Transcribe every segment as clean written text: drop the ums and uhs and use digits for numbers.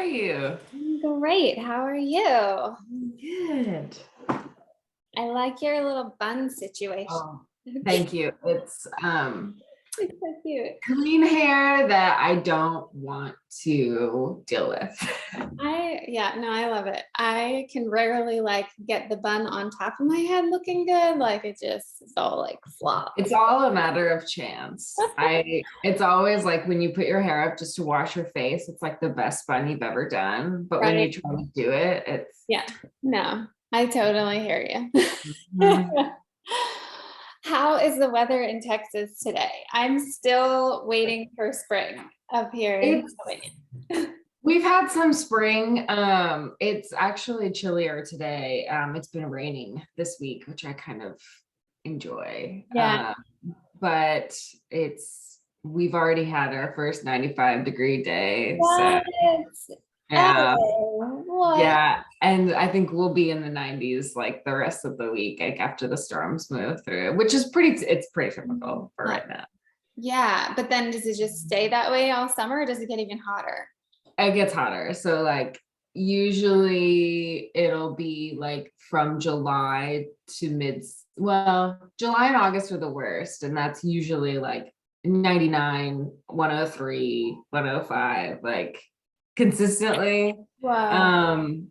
are you? I'm great. How are you? Good. I like your little bun situation. Oh, thank you. It's It's so cute. clean hair that I don't want to deal with. I love it. I can rarely get the bun on top of my head looking good. Like it's all like flop. It's all a matter of chance. It's always like when you put your hair up just to wash your face, it's like the best bun you've ever done. But when you Right. try to do it, it's Yeah. No, I totally hear you. Mhm. How is the weather in Texas today? I'm still waiting for spring up here in It's Pennsylvania. we've had some spring. It's actually chillier today. It's been raining this week, which I kind of enjoy. Yeah. But we've already had our first 95-degree day. So What? yeah, Oh, what? yeah. And I think we'll be in the 90s like the rest of the week, like after the storms move through, which is it's pretty typical for right now. Yeah, but then does it just stay that way all summer or does it get even hotter? It gets hotter. So like usually it'll be like from July to July and August are the worst. And that's usually like 99, 103, 105, like consistently. Wow. Um,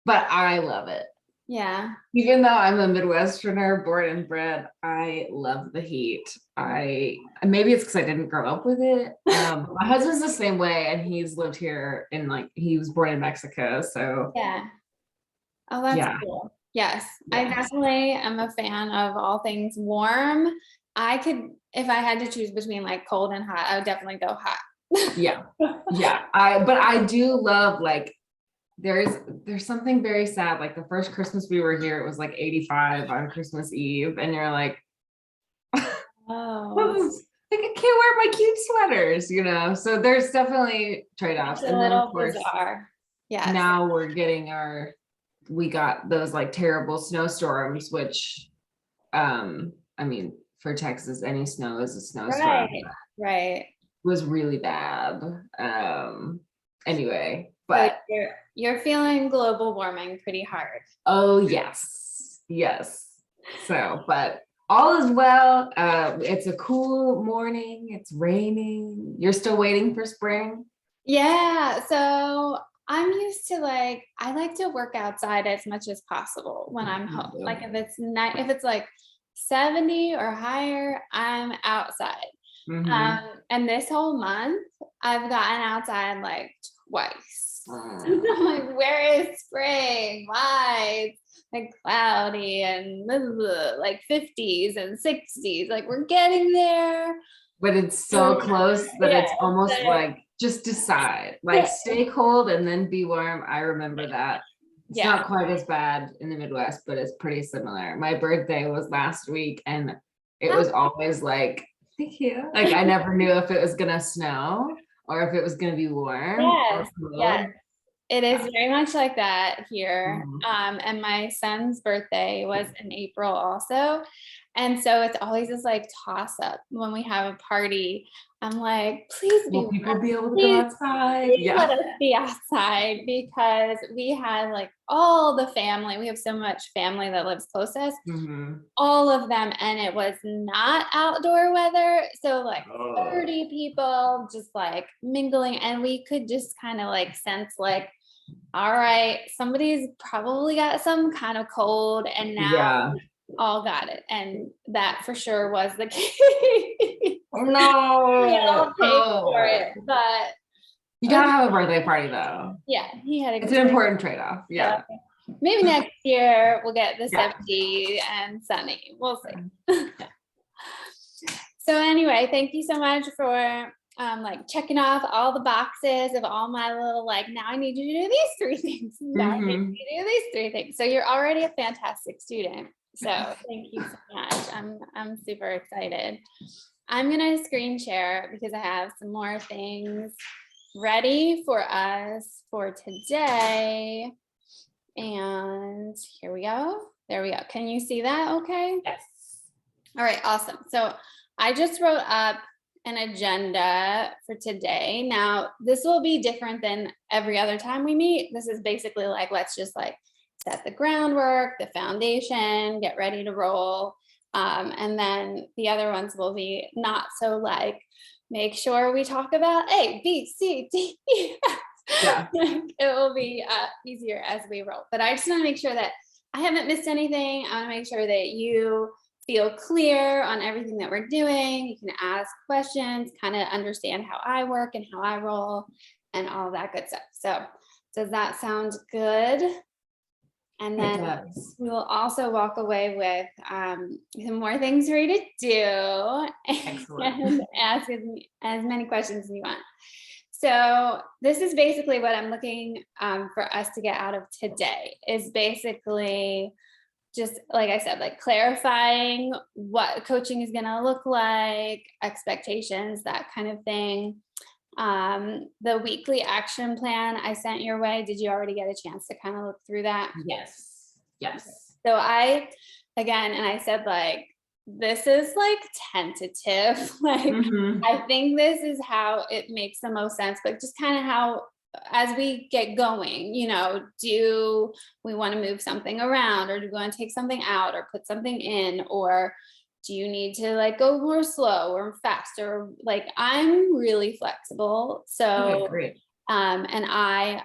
but I love it. Yeah. Even though I'm a Midwesterner, born and bred, I love the heat. Maybe it's because I didn't grow up with it. My husband's the same way, and he's lived here he was born in Mexico. So Yeah. Oh, that's yeah, cool. Yes, I yeah, definitely am a fan of all things warm. I could, if I had to choose between like cold and hot, I would definitely go hot. yeah, yeah. But I do love like there's something very sad. Like the first Christmas we were here, it was like 85 on Christmas Eve, and you're like, Oh, like I can't wear my cute sweaters. So there's definitely it's trade-offs. a And then of little course bizarre. Yes. now we got those like terrible snowstorms, which I mean for Texas, any snow is a snowstorm. Right. Right. Was really bad. Anyway, So but you're feeling global warming pretty hard. oh yes, yes. So, but all is well. It's a cool morning. It's raining. You're still waiting for spring? Yeah, so I'm used to I like to work outside as much as possible when I'm home. Like if it's like 70 or higher, I'm outside. Mm-hmm. And this whole month I've gotten outside like twice. Mm. I'm like, where is spring? Why? It's like cloudy and blah, blah, blah, like 50s and 60s. Like we're getting there. But it's so close that Yeah, it's almost like just decide, like stay cold and then be warm. I remember that. It's yeah. not quite as bad in the Midwest, but it's pretty similar. My birthday was last week and it was always like, thank you. Like I never knew if it was gonna snow or if it was gonna be warm or Yes, yes. cold. It is Yeah. very much like that here. Mhm. And my son's birthday was in April also. And so it's always this like toss up when we have a party. I'm like, please be Will people be warm. able to go Please, outside? please let Yeah. us be outside because we had like all the family. We have so much family that lives closest, Mhm. all of them, and it was not outdoor weather. So like Oh. 30 people just like mingling, and we could just kind of like sense like, all right, somebody's probably got some kind of cold, and now Yeah. all got it. And that for sure was the case. We No. all paid for it, Oh. but You it was, gotta have a birthday party though. yeah, he had a It's good an time. important trade-off. So Yeah. maybe next year we'll get the Yeah. 70 and sunny. We'll see. So anyway, thank you so much for like checking off all the boxes of all my little like, now I need you to do these 3 things. Now I need Mhm. you to do these 3 things. So you're already a fantastic student. So thank you so much. I'm super excited. I'm gonna screen share because I have some more things ready for us for today. And here we go. There we go. Can you see that okay? Yes. All right, awesome. So I just wrote up an agenda for today. Now, this will be different than every other time we meet. This is basically like, let's just like set the groundwork, the foundation, get ready to roll. And then the other ones will be not so like, make sure we talk about A, B, C, D, E, F. Yeah. It will be easier as we roll. But I just want to make sure that I haven't missed anything. I want to make sure that you feel clear on everything that we're doing. You can ask questions, kind of understand how I work and how I roll and all that good stuff. So does that sound good? And then we will also walk away with some more things for you to do. Excellent. And ask as many questions as you want. So this is basically what I'm looking for us to get out of today, is basically just, like I said, like clarifying what coaching is going to look like, expectations, that kind of thing. The weekly action plan I sent your way, did you already get a chance to kind of look through that? Yes. So I said, like, this is like tentative. Like, I think this is how it makes the most sense, but just kind of how, as we get going, you know, do we want to move something around, or do we want to take something out or put something in, or do you need to like go more slow or faster? Like, I'm really flexible. So, great. And I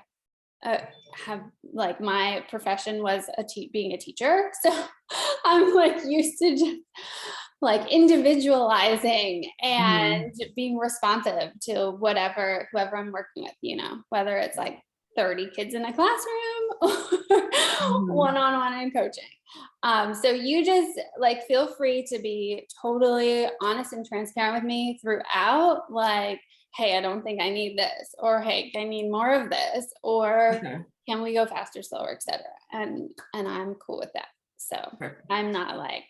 have, like, my profession was being a teacher. So I'm like used to just like individualizing and being responsive to whoever I'm working with, you know, whether it's like 30 kids in a classroom or one-on-one in coaching. So you just like feel free to be totally honest and transparent with me throughout, like, hey, I don't think I need this, or hey, I need more of this, or can we go faster, slower, etc. And I'm cool with that. So I'm not like,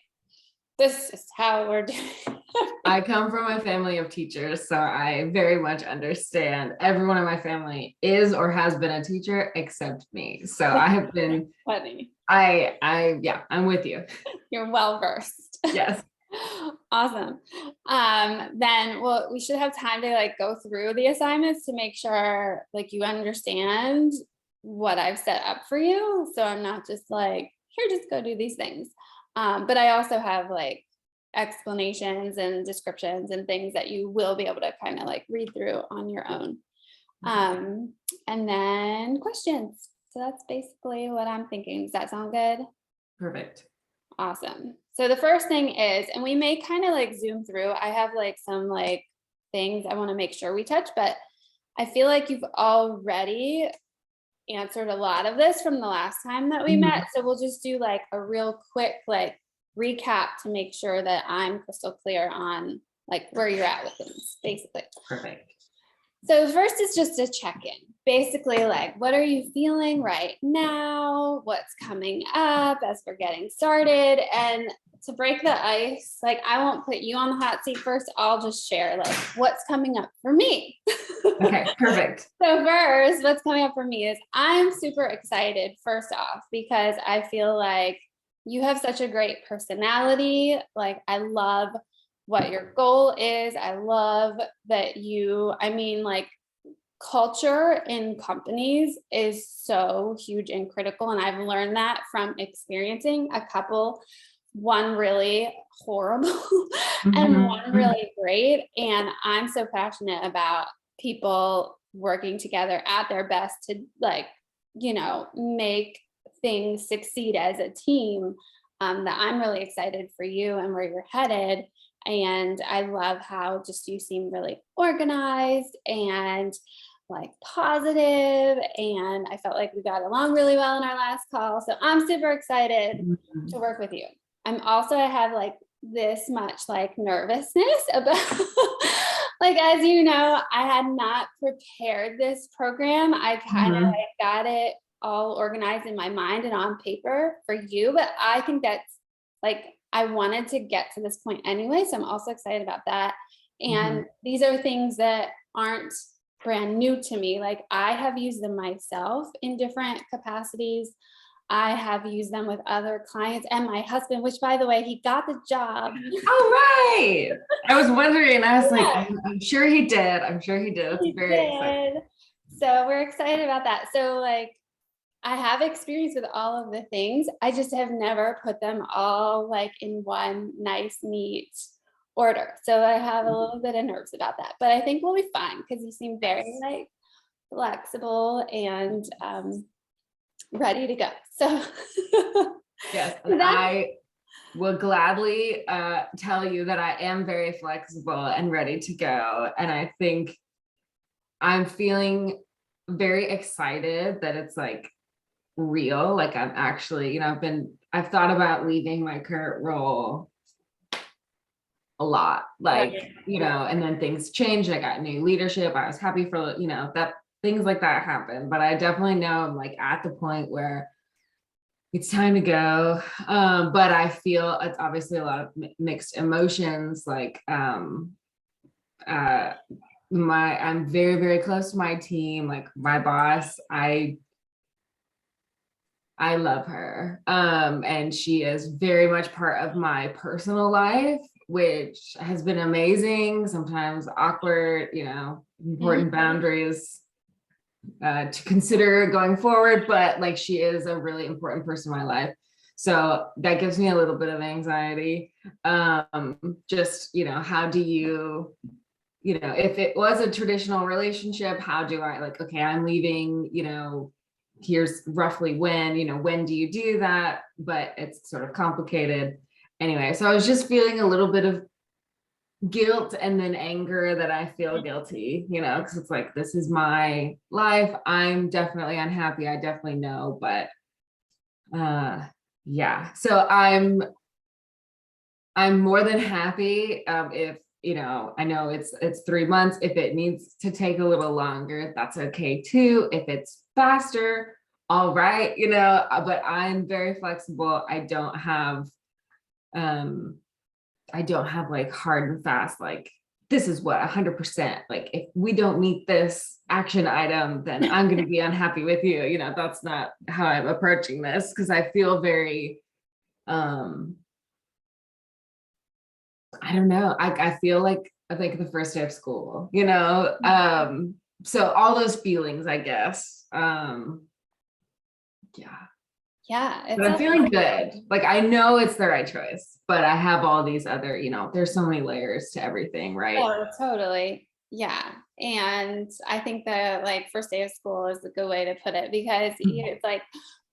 this is how we're doing. I come from a family of teachers, so I very much understand. Everyone in my family is or has been a teacher except me. So I have been funny. I'm with you. You're well versed. Yes. Awesome. Then we should have time to like go through the assignments to make sure like you understand what I've set up for you. So I'm not just like, here, just go do these things. But I also have like explanations and descriptions and things that you will be able to kind of like read through on your own. And then questions. So that's basically what I'm thinking. Does that sound good? Perfect. Awesome. So the first thing is, and we may kind of like zoom through, I have like some like things I want to make sure we touch, but I feel like you've already answered a lot of this from the last time that we met. So we'll just do like a real quick like recap to make sure that I'm crystal clear on like where you're at with things, basically. Perfect. So first is just a check-in. Basically, like, what are you feeling right now? What's coming up as we're getting started? And to break the ice, like, I won't put you on the hot seat first. I'll just share like what's coming up for me. Okay, perfect. So first, what's coming up for me is I'm super excited, first off, because I feel like you have such a great personality. Like, I love what your goal is. I love that like, culture in companies is so huge and critical. And I've learned that from experiencing a couple, one really horrible and one really great. And I'm so passionate about people working together at their best to like, you know, make things succeed as a team, that I'm really excited for you and where you're headed. And I love how just you seem really organized and like positive, and I felt like we got along really well in our last call. So I'm super excited to work with you. I have like this much like nervousness about like, as you know, I had not prepared this program. I kind of like got it all organized in my mind and on paper for you, but I think that's like, I wanted to get to this point anyway. So I'm also excited about that. And these are things that aren't brand new to me. Like, I have used them myself in different capacities. I have used them with other clients and my husband, which by the way, he got the job. All right. I was wondering, I was like, Yeah. I'm sure he did. I'm sure he did. It's He very exciting. did. So we're excited about that. So like I have experience with all of the things. I just have never put them all like in one nice, neat order. So I have a little bit of nerves about that, but I think we'll be fine because you seem very like flexible and ready to go. So Yes. And I will gladly tell you that I am very flexible and ready to go. And I think I'm feeling very excited that it's like real. Like I'm actually, I've thought about leaving my current role a lot, like, and then things changed. I got new leadership. I was happy for, that things like that happen. But I definitely know I'm like at the point where it's time to go. But I feel it's obviously a lot of mixed emotions. Like, I'm very, very close to my team. Like my boss, I love her. And she is very much part of my personal life, which has been amazing, sometimes awkward, important boundaries to consider going forward, but like she is a really important person in my life. So that gives me a little bit of anxiety. Just, how do you, if it was a traditional relationship, how do I like, okay, I'm leaving, here's roughly when do you do that? But it's sort of complicated. Anyway, so I was just feeling a little bit of guilt and then anger that I feel guilty, because it's like, this is my life. I'm definitely unhappy. I definitely know, but yeah. So I'm more than happy if, I know it's 3 months. If it needs to take a little longer, that's okay too. If it's faster, all right, but I'm very flexible. I don't have like hard and fast, like this is what 100%, like if we don't meet this action item, then I'm going to be unhappy with you. That's not how I'm approaching this, because I feel very, I don't know. I feel like the first day of school, so all those feelings, I guess. Yeah. yeah, But I'm feeling good. Like I know it's the right choice, but I have all these other, there's so many layers to everything, right? oh, totally. Yeah. And I think the like first day of school is a good way to put it because it's like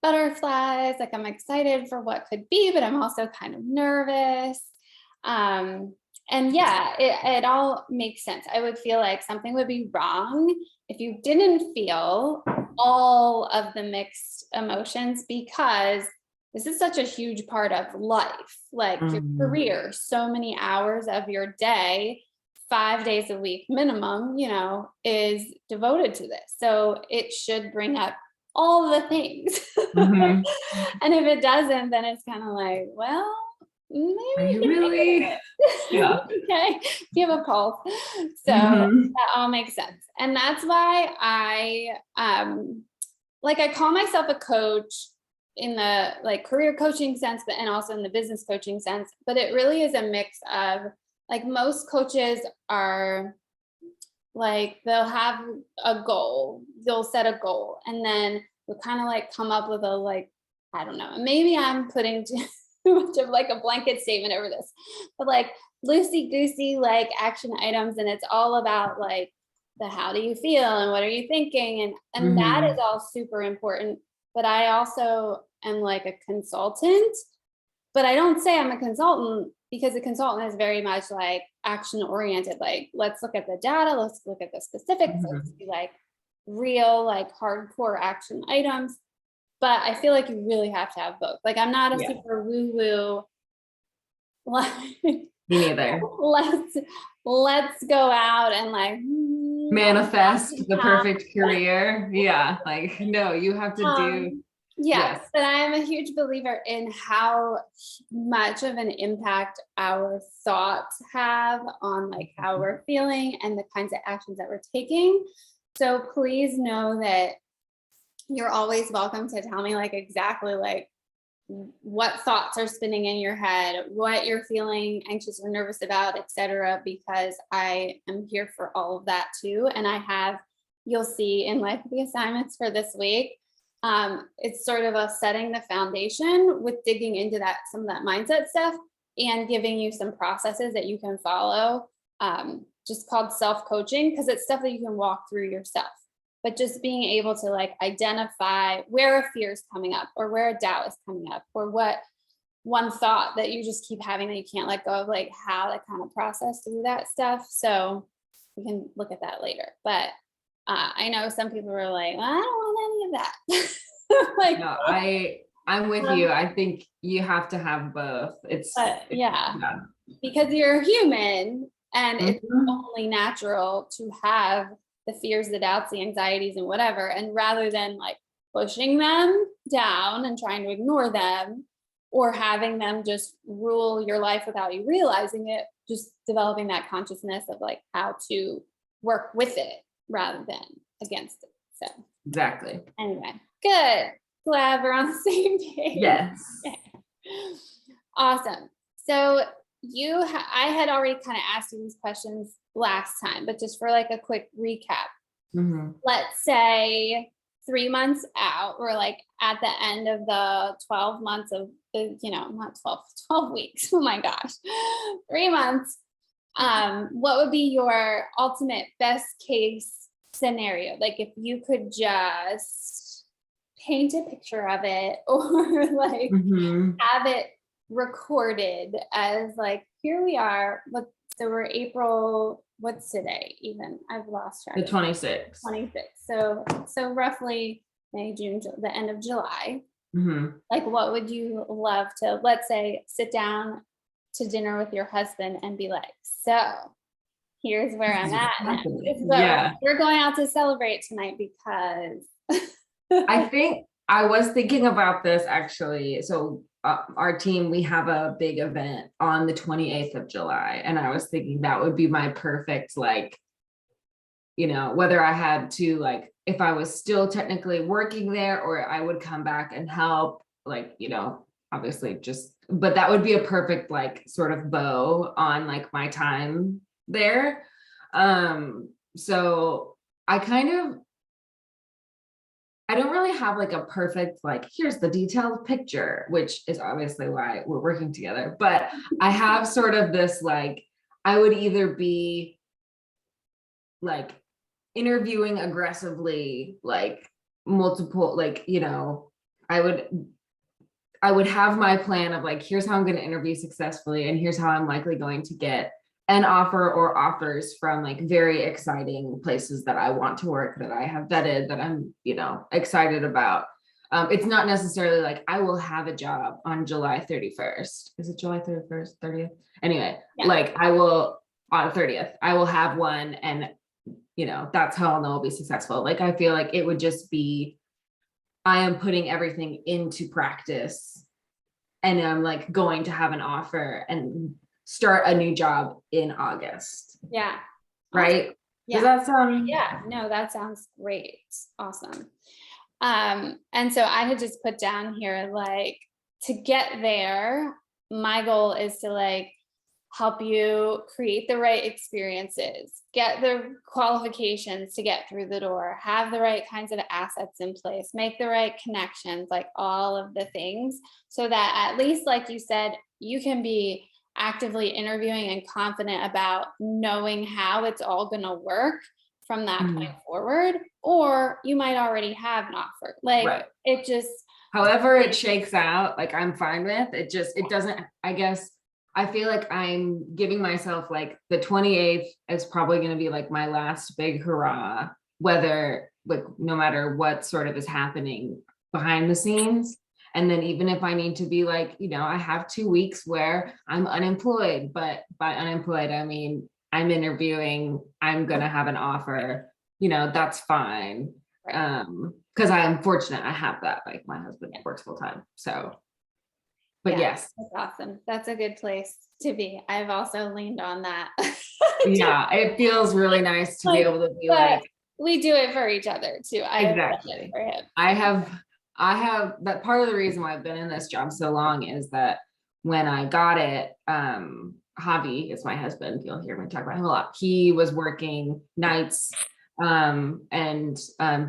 butterflies, like I'm excited for what could be, but I'm also kind of nervous. And yeah, it all makes sense. I would feel like something would be wrong if you didn't feel all of the mixed emotions because this is such a huge part of life, like your career, so many hours of your day, 5 days a week minimum, is devoted to this. So it should bring up all the things. Mhm. And if it doesn't, then it's kind of like, well, maybe Are you you can really? fix it. Yeah. Okay, you have a pulse. So Mhm. that all makes sense. And that's why I call myself a coach in the like career coaching sense, but and also in the business coaching sense. But it really is a mix of like most coaches are like they'll have a goal, they'll set a goal, and then they'll kind of like come up with a like, I don't know, maybe I'm putting too much of like a blanket statement over this, but like loosey goosey like action items, and it's all about like the how do you feel and what are you thinking, and that is all super important. But I also am like a consultant, but I don't say I'm a consultant because a consultant is very much like action oriented. Like, let's look at the data, let's look at the specifics, let's do like real, like hardcore action items. But I feel like you really have to have both. Like, I'm not a super woo woo. Like, Me neither. let's go out and like Manifest the perfect career. Yeah. Like, no, you have to do. Yes, but I am a huge believer in how much of an impact our thoughts have on like how we're feeling and the kinds of actions that we're taking. So please know that you're always welcome to tell me like exactly like what thoughts are spinning in your head, what you're feeling anxious or nervous about, etc. Because I am here for all of that too. And I have, you'll see in like the assignments for this week, it's sort of a setting the foundation with digging into that, some of that mindset stuff, and giving you some processes that you can follow, just called self-coaching, because it's stuff that you can walk through yourself. But just being able to like identify where a fear is coming up, or where a doubt is coming up, or what one thought that you just keep having that you can't let go of, like how to kind of process through that stuff. So we can look at that later. But I know some people are like, well, I don't want any of that. Like, No, I'm with you. I think you have to have both. Yeah, because you're human, and it's Mhm. only natural to have the fears, the doubts, the anxieties, and whatever. And rather than like pushing them down and trying to ignore them, or having them just rule your life without you realizing it, just developing that consciousness of like how to work with it rather than against it. So Exactly. anyway, good. Glad we're on the same page. Yes. Awesome. So I had already kind of asked you these questions last time, but just for like a quick recap, Mhm. let's say 3 months out, we're like at the end of the 12 months of the, not 12 weeks. Oh my gosh, 3 months. What would be your ultimate best case scenario? Like if you could just paint a picture of it, or like Mhm. have it recorded as like, here we are. So we're April, what's today even? I've lost track. The 26th. 26. So roughly May, June, the end of July. Mhm. Like what would you love to, let's say, sit down to dinner with your husband and be like, so here's where I'm at now. This is what Yeah. we're going out to celebrate tonight because I think I was thinking about this actually. So our team, we have a big event on the 28th of July. And I was thinking that would be my perfect, like, whether I had to, like, if I was still technically working there or I would come back and help, like, obviously but that would be a perfect, like, sort of bow on like my time there. So I don't really have like a perfect, like, here's the detailed picture, which is obviously why we're working together. But I have sort of this, like, I would either be like interviewing aggressively, like multiple, like, I would have my plan of like, here's how I'm going to interview successfully, and here's how I'm likely going to get an offer or offers from like very exciting places that I want to work, that I have vetted, that I'm, excited about. It's not necessarily like I will have a job on July 31st. Is it July 31st, 30th? Anyway, Yeah. like I will on 30th, I will have one, and that's how I'll know I'll be successful. Like I feel like it would just be, I am putting everything into practice, and I'm like going to have an offer and start a new job in August. Yeah. Right? Yeah. Does that sound? Yeah, no, that sounds great. Awesome. And so I had just put down here, like, to get there, my goal is to like help you create the right experiences, get the qualifications to get through the door, have the right kinds of assets in place, make the right connections, like all of the things, so that at least, like you said, you can be actively interviewing and confident about knowing how it's all going to work from that point forward. Or you might already have an offer. Like Right. it just, however it shakes out, like I'm fine with it. It doesn't, I guess, I feel like I'm giving myself like the 28th is probably going to be like my last big hurrah, whether, like, no matter what sort of is happening behind the scenes. And then even if I need to be like, I have 2 weeks where I'm unemployed, but by unemployed, I mean, I'm interviewing, I'm going to have an offer, that's fine. Because I am fortunate I have that. Like my husband works full time. So, but yeah, yes. that's awesome. That's a good place to be. I've also leaned on that. Yeah, it feels really nice to be Like, able to be but like, we do it for each other too. I have done it Exactly. for him. I have that part of the reason why I've been in this job so long is that when I got it, Javi is my husband. You'll hear me talk about him a lot. He was working nights and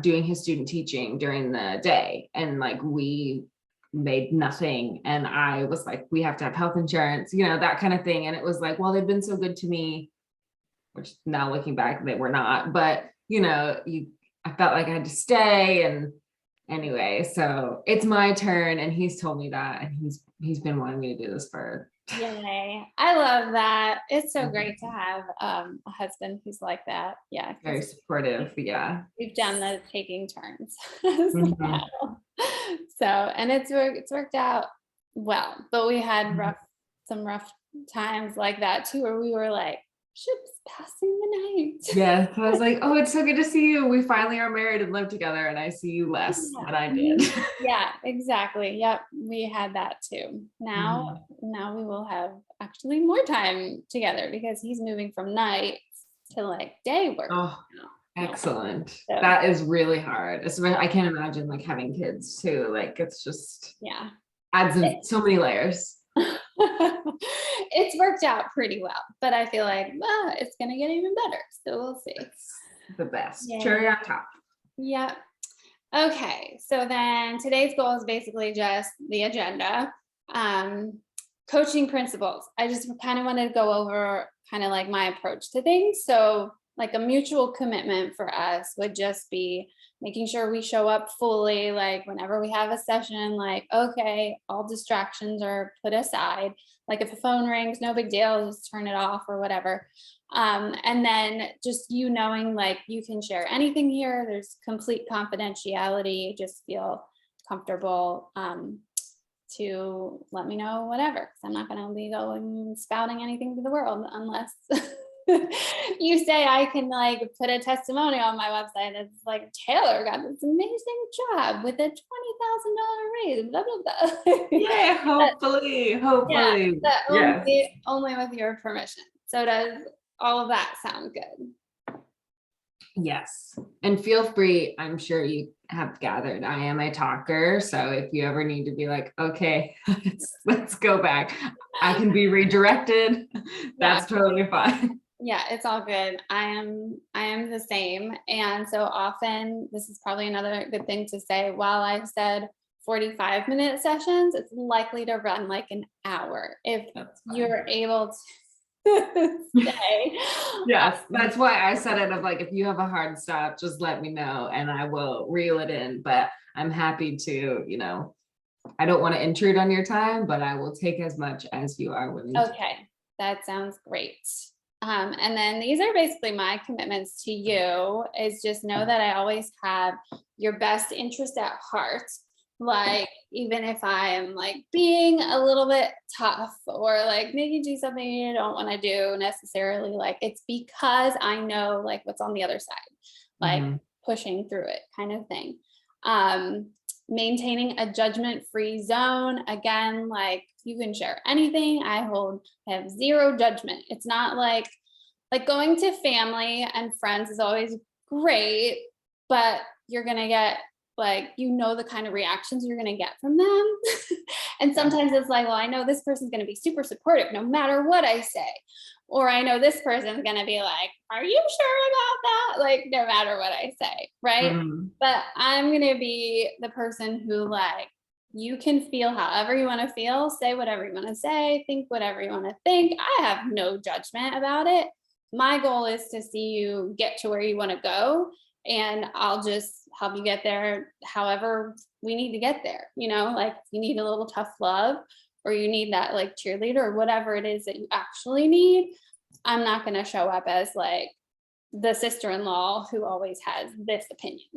doing his student teaching during the day. And like we made nothing. And I was like, we have to have health insurance, that kind of thing. And it was like, well, they've been so good to me, which now looking back, they were not, but I felt like I had to stay. And anyway, so it's my turn and he's told me that, and he's been wanting me to do this for Yay. I love that. It's so great to have a husband who's like that. Yeah. very supportive. Yeah. We've done the taking turns. Mhm. So, and it's worked out well, but we had some rough times like that too, where we were like, ships passing the night. Yeah. So I was like, oh, it's so good to see you. We finally are married and live together, and I see you less than I did. Yeah, exactly. Yep. We had that too. Now we will have actually more time together because he's moving from nights to like day work. Oh, excellent. So, That is really hard. I can't imagine like having kids too. Like it's just yeah. adds in so many layers. It's worked out pretty well, but I feel like it's gonna get even better. So we'll see. It's the best. Yeah. Cherry on top. Yep. Okay, so then today's goal is basically just the agenda. Coaching principles. I just kind of wanted to go over kind of like my approach to things. So like a mutual commitment for us would just be making sure we show up fully, like whenever we have a session, like, okay, all distractions are put aside. Like if a phone rings, no big deal, just turn it off or whatever. And then just knowing like you can share anything here. There's complete confidentiality. Just feel comfortable to let me know whatever, because I'm not going to be going spouting anything to the world unless you say I can like put a testimonial on my website. It's like Taylor got this amazing job with a $20,000 raise, blah blah blah. Yeah, hopefully. Yeah, only with your permission. So does all of that sound good? Yes. And feel free, I'm sure you have gathered, I am a talker. So if you ever need to be like, okay, let's go back, I can be redirected. That's totally fine. Yeah, it's all good. I am the same. And so often, this is probably another good thing to say, while I've said 45-minute sessions, it's likely to run like an hour if you're able to stay. Yes, that's why I said it of like, if you have a hard stop, just let me know and I will reel it in. But I'm happy to, I don't want to intrude on your time, but I will take as much as you are willing to. Okay, that sounds great. And then these are basically my commitments to you, is just know that I always have your best interest at heart. Like, even if I am like being a little bit tough or like making you do something you don't want to do necessarily, like it's because I know like what's on the other side, like pushing through it kind of thing. Maintaining a judgment-free zone. Again, like you can share anything. I have zero judgment. It's not like going to family and friends is always great, but you're going to get like, the kind of reactions you're going to get from them. And sometimes it's like, well, I know this person's going to be super supportive no matter what I say. Or I know this person's going to be like, are you sure about that? Like, no matter what I say. Right. But I'm going to be the person who like, you can feel however you want to feel, say whatever you want to say, think whatever you want to think. I have no judgment about it. My goal is to see you get to where you want to go. And I'll just help you get there however we need to get there. Like if you need a little tough love or you need that like cheerleader or whatever it is that you actually need, I'm not going to show up as like the sister-in-law who always has this opinion.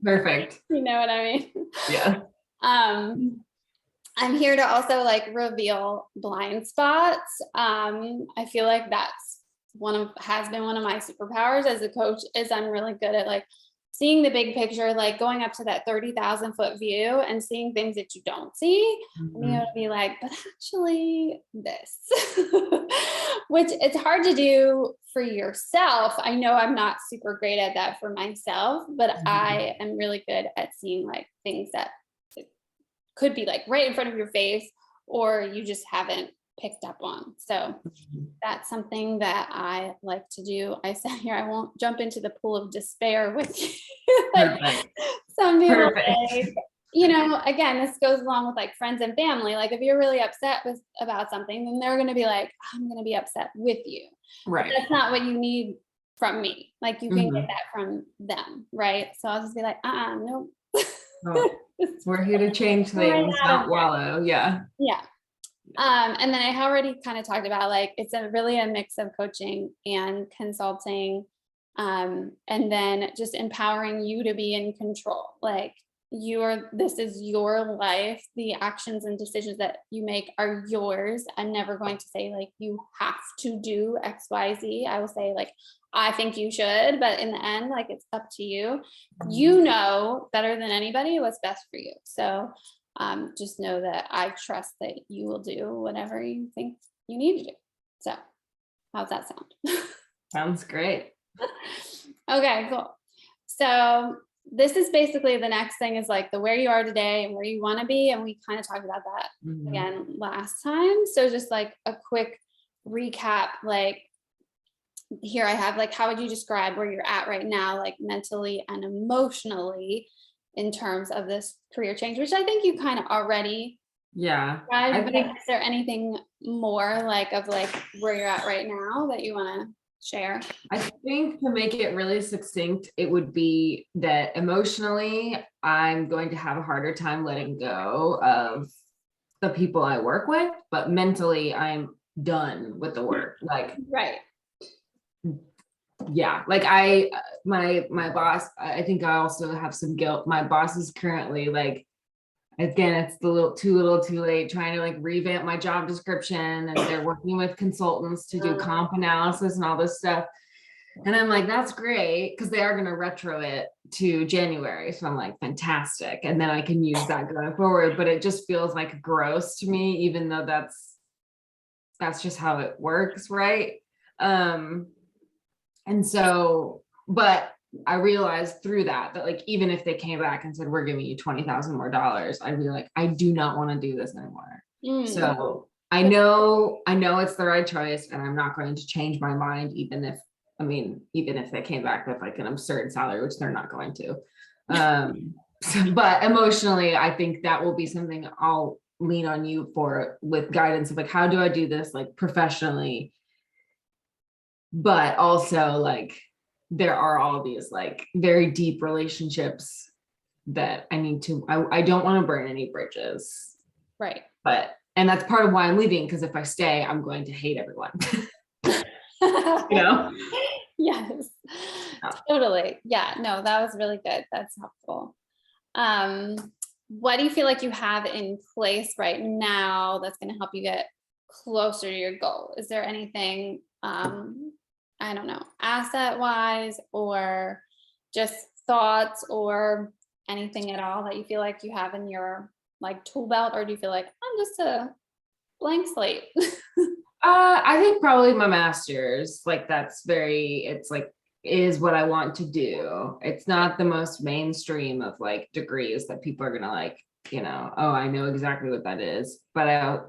Perfect. You know what I mean? Yeah. I'm here to also like reveal blind spots. I feel like that's has been one of my superpowers as a coach, is I'm really good at like seeing the big picture, like going up to that 30,000 foot view and seeing things that you don't see, and you'll be like, but actually this, which it's hard to do for yourself. I know I'm not super great at that for myself, but I am really good at seeing like things that could be like right in front of your face, or you just haven't picked up on. So that's something that I like to do. I said here, I won't jump into the pool of despair with you. Like some people say, you know, again, this goes along with like friends and family. Like if you're really upset about something, then they're going to be like, I'm going to be upset with you. Right. But that's not what you need from me. Like you can get that from them. Right. So I'll just be like, nope. Oh, we're here to change things, not wallow. Yeah. Yeah. And then I already kind of talked about like it's really a mix of coaching and consulting, and then just empowering you to be in control. Like this is your life. The actions and decisions that you make are yours. I'm never going to say like you have to do X, Y, Z. I will say like I think you should, but in the end, like it's up to you. You know better than anybody what's best for you. So just know that I trust that you will do whatever you think you need to do. So how's that sound? Sounds great. Okay, cool. So this is basically the next thing is like the where you are today and where you want to be. And we kind of talked about that again last time. So just like a quick recap, like here I have like, how would you describe where you're at right now, like mentally and emotionally in terms of this career change, which I think you kind of already I think, is there anything more like of like where you're at right now that you want to share? I think to make it really succinct, it would be that emotionally, I'm going to have a harder time letting go of the people I work with, but mentally I'm done with the work. Like, Right. Yeah, like my boss, I think I also have some guilt. My boss is currently like, again, it's too little too late, trying to like revamp my job description, and they're working with consultants to do comp analysis and all this stuff. And I'm like, that's great, because they are going to retro it to January. So I'm like, fantastic. And then I can use that going forward. But it just feels like gross to me, even though that's just how it works, right? And so, but I realized through that like, even if they came back and said, we're giving you $20,000 more, I'd be like, I do not want to do this anymore. So I know it's the right choice, and I'm not going to change my mind, even if they came back with like an absurd salary, which they're not going to. But emotionally, I think that will be something I'll lean on you for, with guidance of like, how do I do this like professionally? But also like, there are all these like very deep relationships that I need to, I don't want to burn any bridges. Right. And that's part of why I'm leaving, because if I stay, I'm going to hate everyone. You know? Yes, totally. Yeah, no, that was really good. That's helpful. What do you feel like you have in place right now that's going to help you get closer to your goal? Is there anything, I don't know, asset wise, or just thoughts, or anything at all that you feel like you have in your like tool belt, or do you feel like I'm just a blank slate? I think probably my master's, like it's like, is what I want to do. It's not the most mainstream of like degrees that people are gonna like, oh, I know exactly what that is. But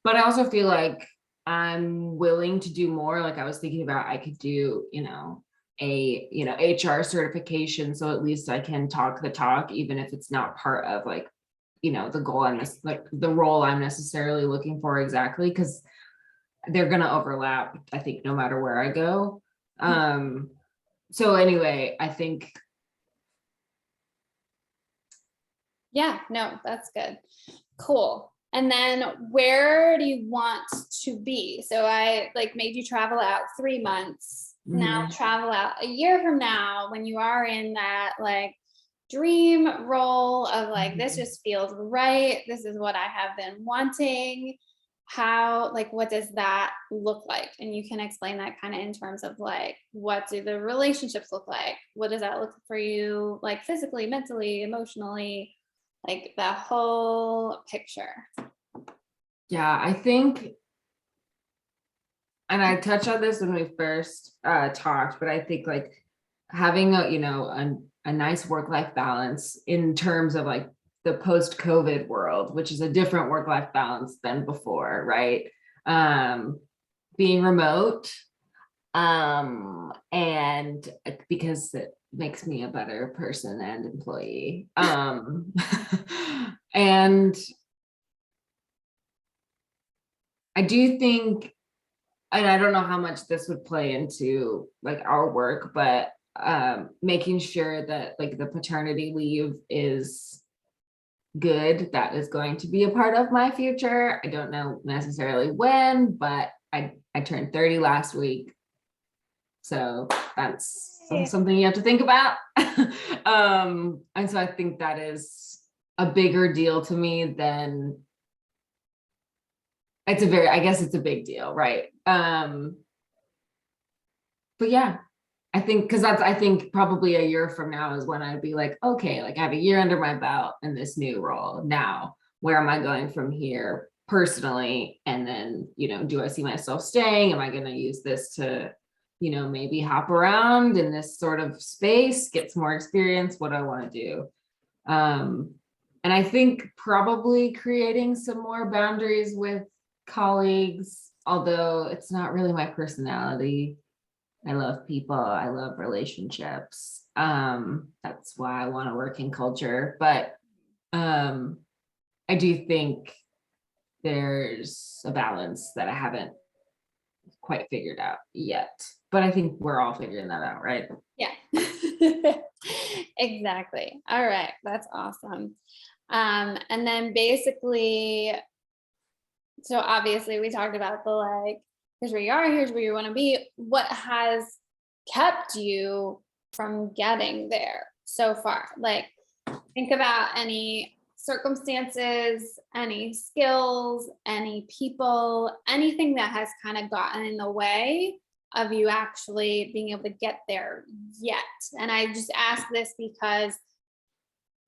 but I also feel like I'm willing to do more. Like I was thinking about, I could do, a HR certification. So at least I can talk the talk, even if it's not part of like, the goal the role I'm necessarily looking for exactly, because they're going to overlap, I think, no matter where I go. So anyway, I think. Yeah, no, that's good. Cool. And then where do you want to be? So I like made you travel out 3 months. Now travel out a year from now, when you are in that like dream role of like, this just feels right. This is what I have been wanting. how, like, what does that look like? And you can explain that kind of in terms of like, what do the relationships look like? What does that look for you, like physically, mentally, emotionally, like the whole picture? Yeah, I think, and I touched on this when we first talked, but I think like having a, a nice work-life balance in terms of like the post-COVID world, which is a different work-life balance than before, right? Being remote, and because it makes me a better person and employee. And I do think, and I don't know how much this would play into like our work, but making sure that like the paternity leave is good, that is going to be a part of my future. I don't know necessarily when, but I turned 30 last week. So that's something you have to think about. And so I think that is a bigger deal to me than, I guess it's a big deal, right? But yeah, I think, because I think probably a year from now is when I'd be like, okay, like I have a year under my belt in this new role. Now, where am I going from here personally? And then, do I see myself staying? Am I going to use this to, maybe hop around in this sort of space, get some more experience? What do I want to do? And I think probably creating some more boundaries with colleagues, although it's not really my personality. I love people. I love relationships. That's why I want to work in culture. But I do think there's a balance that I haven't quite figured out yet. But I think we're all figuring that out, right? Yeah. Exactly. All right. That's awesome. And then basically, so obviously we talked about the like, here's where you are, here's where you want to be. What has kept you from getting there so far? Like, think about any circumstances, any skills, any people, anything that has kind of gotten in the way of you actually being able to get there yet. And I just ask this because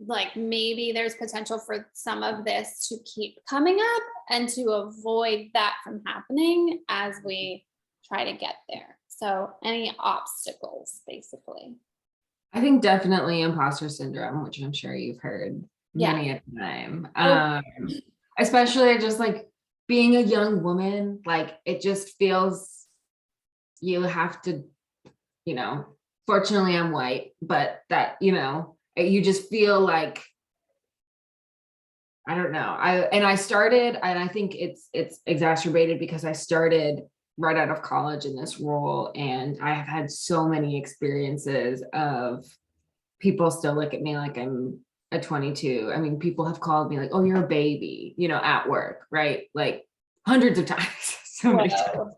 like maybe there's potential for some of this to keep coming up and to avoid that from happening as we try to get there. So any obstacles, basically. I think definitely imposter syndrome, which I'm sure you've heard Yeah. many a time. Oh, Especially just like being a young woman, like it just feels you have to, fortunately I'm white, but that, you just feel like, I don't know. I started, and I think it's exacerbated because I started right out of college in this role, and I have had so many experiences of people still look at me like I'm a 22. I mean, people have called me like, "Oh, you're a baby," at work, right? Like hundreds of times, so many times. whoa.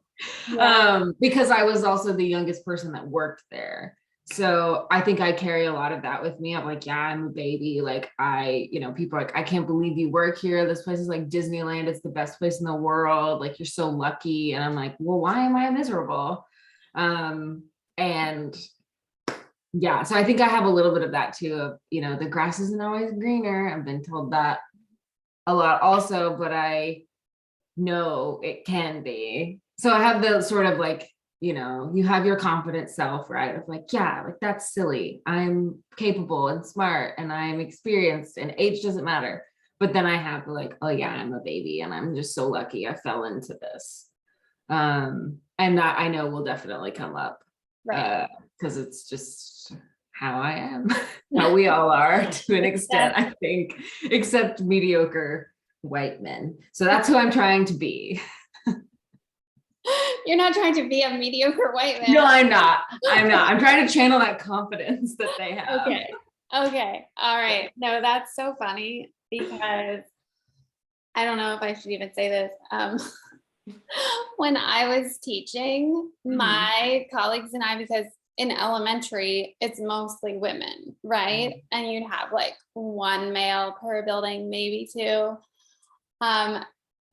Yeah. Because I was also the youngest person that worked there. So I think I carry a lot of that with me. I'm like, yeah, I'm a baby. Like people are like, I can't believe you work here. This place is like Disneyland. It's the best place in the world. Like, you're so lucky. And I'm like, well, why am I miserable? And yeah, so I think I have a little bit of that too, of, the grass isn't always greener. I've been told that a lot also, but I know it can be. So I have the sort of like, you have your confident self, right? Of like, yeah, like that's silly. I'm capable and smart and I'm experienced and age doesn't matter. But then I have like, oh yeah, I'm a baby and I'm just so lucky I fell into this. And that I know will definitely come up. Right. Because it's just how I am, how we all are to an extent, I think, except mediocre white men. So that's who I'm trying to be. You're not trying to be a mediocre white man. No, I'm not. I'm trying to channel that confidence that they have. Okay. Okay. All right. No, that's so funny because I don't know if I should even say this. When I was teaching, my colleagues and I, because in elementary, it's mostly women, right? And you'd have like one male per building, maybe two.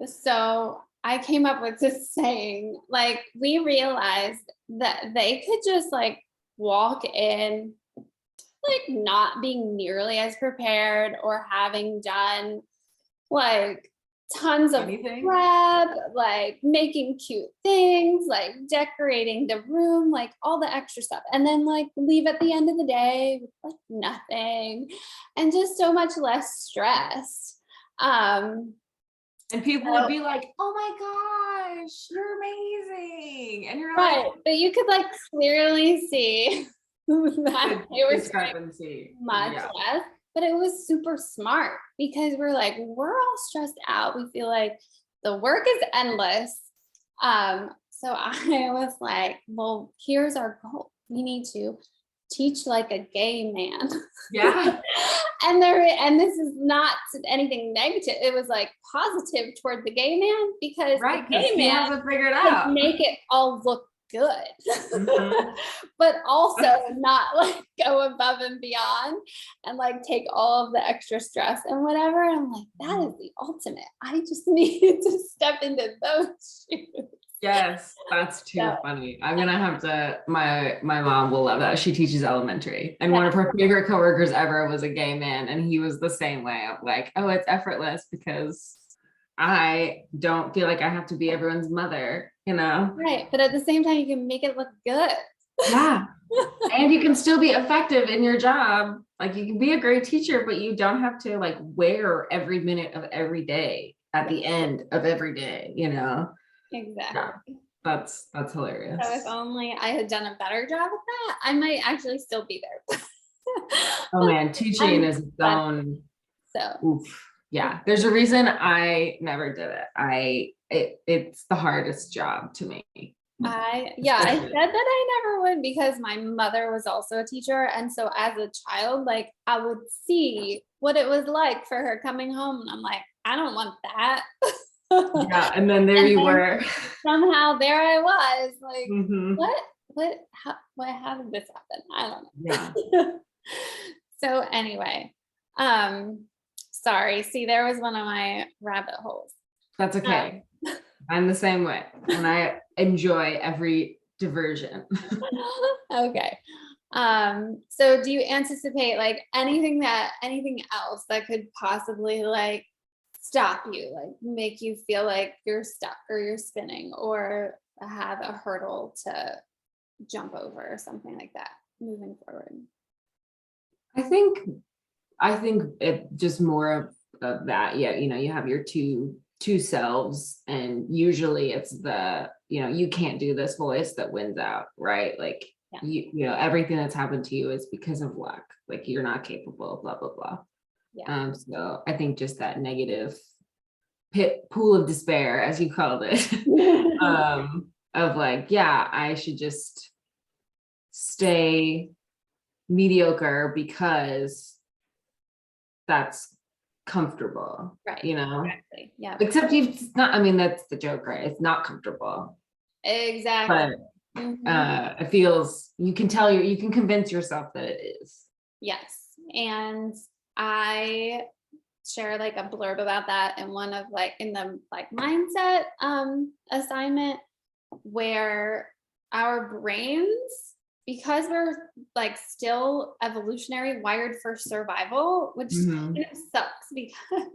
So I came up with this saying, like, we realized that they could just like walk in, like not being nearly as prepared or having done like tons of Anything? prep, like making cute things, like decorating the room, like all the extra stuff, and then like leave at the end of the day with like nothing and just so much less stress. Um, And people would so be like, "Oh my gosh, you're amazing," and you're like, right, but you could like clearly see that the they were spending discrepancy. much Yeah. less, but it was super smart because we're like, we're all stressed out. We feel like the work is endless. So I was like, well, here's our goal. We need to teach like a gay man. Yeah. And this is not anything negative. It was like positive toward the gay man because the Right, because gay he man has it figured could out. make it all look good, Mhm. but also not like go above and beyond and like take all of the extra stress and whatever. I'm like, that is the ultimate. I just needed to step into those shoes. Yes, that's too So funny. I'm gonna have to. My mom will love that. She teaches elementary, and yeah, one of her favorite coworkers ever was a gay man, and he was the same way of like, "Oh, it's effortless because I don't feel like I have to be everyone's mother," you know? right. But at the same time, you can make it look good. Yeah. And you can still be effective in your job. Like you can be a great teacher, but you don't have to like wear every minute of every day at Yeah, the end of every day, you know? Yeah, exactly. that's So if hilarious. only I had done a better job at that, I might actually still be there. Oh man, teaching I'm is its glad. own So oof. Yeah, there's a reason I never did it. It's the hardest job to me. I said Especially. that I never would because my mother was also a teacher. And so as a child, like I would see what it was like for her coming home. And I'm like, I don't want that. Yeah, and then there And you then were. somehow there I was like, Mhm. how did this happen? I don't Yeah, know. So anyway, um, sorry. See, there was one of my rabbit holes. that's Um, okay. I'm the same way, and I enjoy every diversion. okay. So do you anticipate like anything else that could possibly like stop you, like make you feel like you're stuck or you're spinning or have a hurdle to jump over or something like that moving forward? I think I think it just more of that. Yeah, you know, you have your two selves, and usually it's the, you know, you can't do this voice that wins out, right? Like Yeah. you know, everything that's happened to you is because of luck. Like you're not capable, blah blah blah. Yeah. So I think just that negative pit pool of despair, as you called it, of like, yeah, I should just stay mediocre because that's comfortable, Right. you know? Exactly. Yeah. Except you've it's not, I mean, that's the joke, right? It's not comfortable, Exactly. but Mhm. it feels, you can tell you can convince yourself that it is. Yes. And I share like a blurb about that in one of like in the like mindset assignment where our brains, because we're like still evolutionary wired for survival, which Mhm. kind of sucks because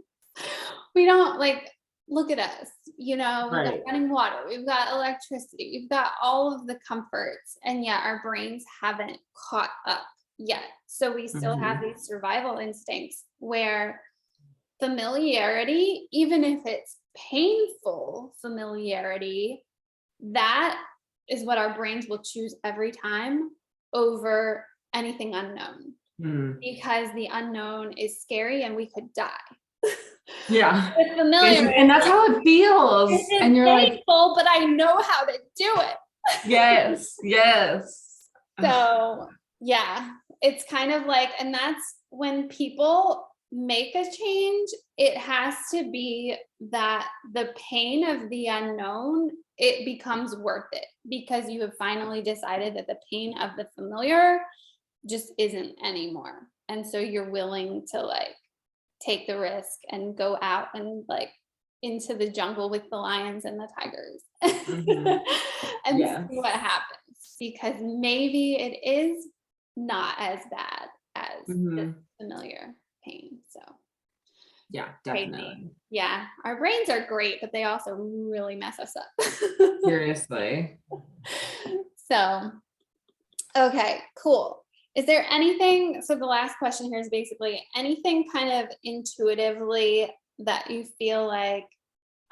we don't like look at us, you know, we've got Right. running water, we've got electricity, we've got all of the comforts, and yet our brains haven't caught up yet. So we still have Mhm. these survival instincts where familiarity, even if it's painful familiarity, that is what our brains will choose every time over anything unknown Mm. because the unknown is scary and we could die. Yeah. With Yes, familiar, and that's how it this feels. is And you're like, painful, but I know how to do it. yes, yes. Ugh. So, yeah, it's kind of like, and that's when people make a change, it has to be that the pain of the unknown, it becomes worth it because you have finally decided that the pain of the familiar just isn't anymore. And so you're willing to like take the risk and go out and like into the jungle with the lions and the tigers Mhm. and Yeah. see what happens, because maybe it is not as bad as this Mhm. familiar pain. So Yeah, crazy. definitely. Yeah, our brains are great, but they also really mess us up. Seriously. So, okay, cool. Is there anything, so the last question here is basically anything kind of intuitively that you feel like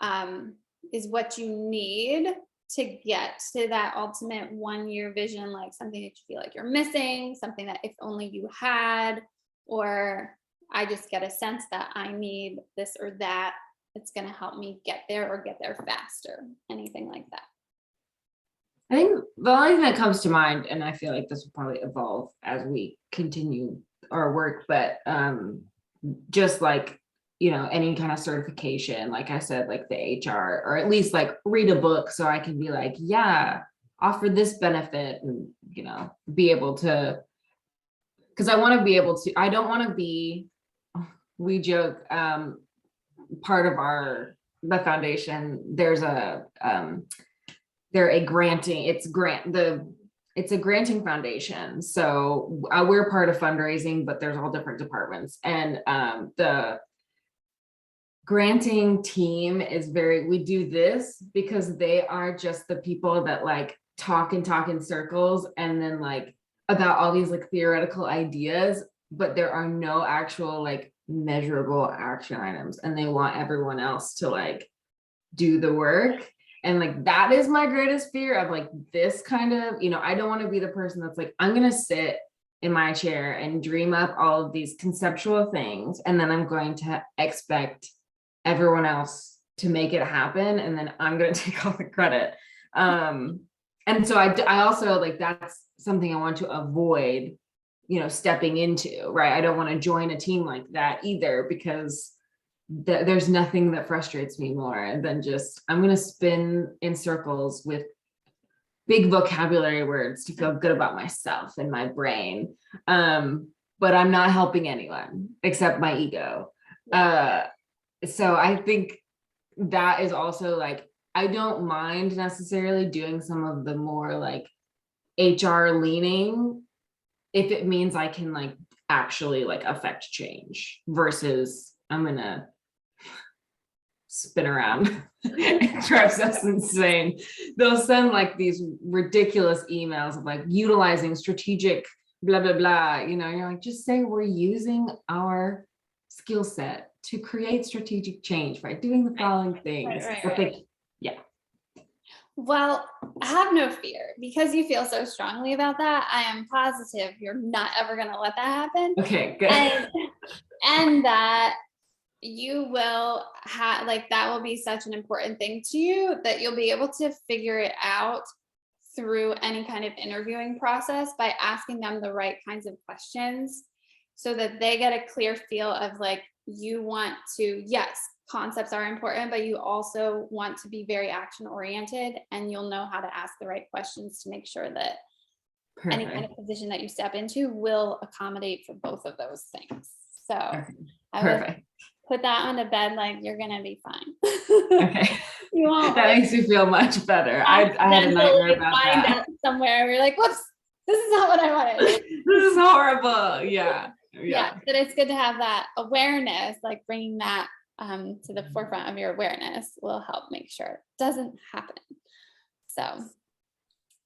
um, is what you need to get to that ultimate 1 year vision, like something that you feel like you're missing, something that if only you had, or I just get a sense that I need this or that, it's going to help me get there or get there faster, anything like that. I think the only thing that comes to mind, and I feel like this will probably evolve as we continue our work, but just like, any kind of certification, like I said, like the HR, or at least like read a book so I can be like, yeah, offer this benefit, and be able to, because I want to be able to, I don't want to be, we joke, part of the foundation, there's they're a granting, it's a granting foundation. So we're part of fundraising, but there's all different departments. And the granting team is we do this because they are just the people that like talk and talk in circles and then like about all these like theoretical ideas, but there are no actual like measurable action items, and they want everyone else to like do the work. And like that is my greatest fear of like this kind of, I don't want to be the person that's like, I'm going to sit in my chair and dream up all of these conceptual things, and then I'm going to expect everyone else to make it happen, and then I'm going to take all the credit. And so I also like, that's something I want to avoid, stepping into, right? I don't want to join a team like that either, because there's nothing that frustrates me more than just, I'm going to spin in circles with big vocabulary words to feel good about myself and my brain. But I'm not helping anyone except my ego. So I think that is also like, I don't mind necessarily doing some of the more like HR leaning if it means I can like actually like affect change, versus I'm gonna spin around. It drives us insane. They'll send like these ridiculous emails of like utilizing strategic blah blah blah, you're like, just say we're using our skill set to create strategic change by doing the following things. Right. Yeah. Well, have no fear, because you feel so strongly about that. I am positive you're not ever going to let that happen. Okay, good. And that you will have, like, that will be such an important thing to you that you'll be able to figure it out through any kind of interviewing process by asking them the right kinds of questions, so that they get a clear feel of like, you want to, yes, concepts are important, but you also want to be very action oriented, and you'll know how to ask the right questions to make sure that any kind of position that you step into will accommodate for both of those things. So I would put that on to bed, like, you're gonna be fine. Okay. You won't. That makes me feel much better. I had a nightmare about that. Somewhere we're like, whoops, this is not what I wanted. This is horrible. Yeah. But it's good to have that awareness, like bringing that to the forefront of your awareness will help make sure it doesn't happen. So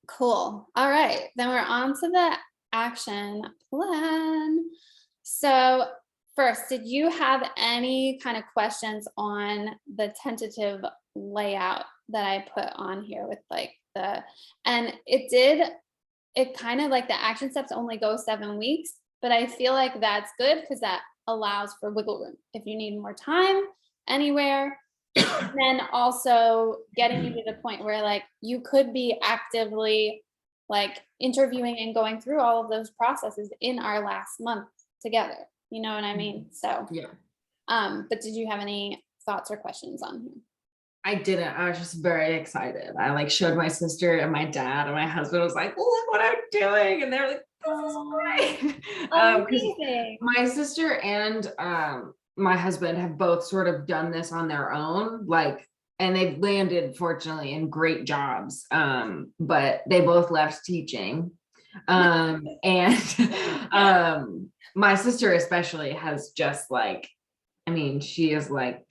cool. All right, then we're on to the action plan. So first, did you have any kind of questions on the tentative layout that I put on here with like and it kind of like the action steps only go 7 weeks, but I feel like that's good because that allows for wiggle room if you need more time anywhere. And then also getting you to the point where like you could be actively like interviewing and going through all of those processes in our last month together. You know what I mean? So yeah. But did you have any thoughts or questions on here? I didn't. I was just very excited. I like showed my sister and my dad, and my husband was like, look what I'm doing. And they're like, this is great. Amazing. My sister and my husband have both sort of done this on their own, like, and they've landed fortunately in great jobs. But they both left teaching. And my sister especially has just like, I mean, she is like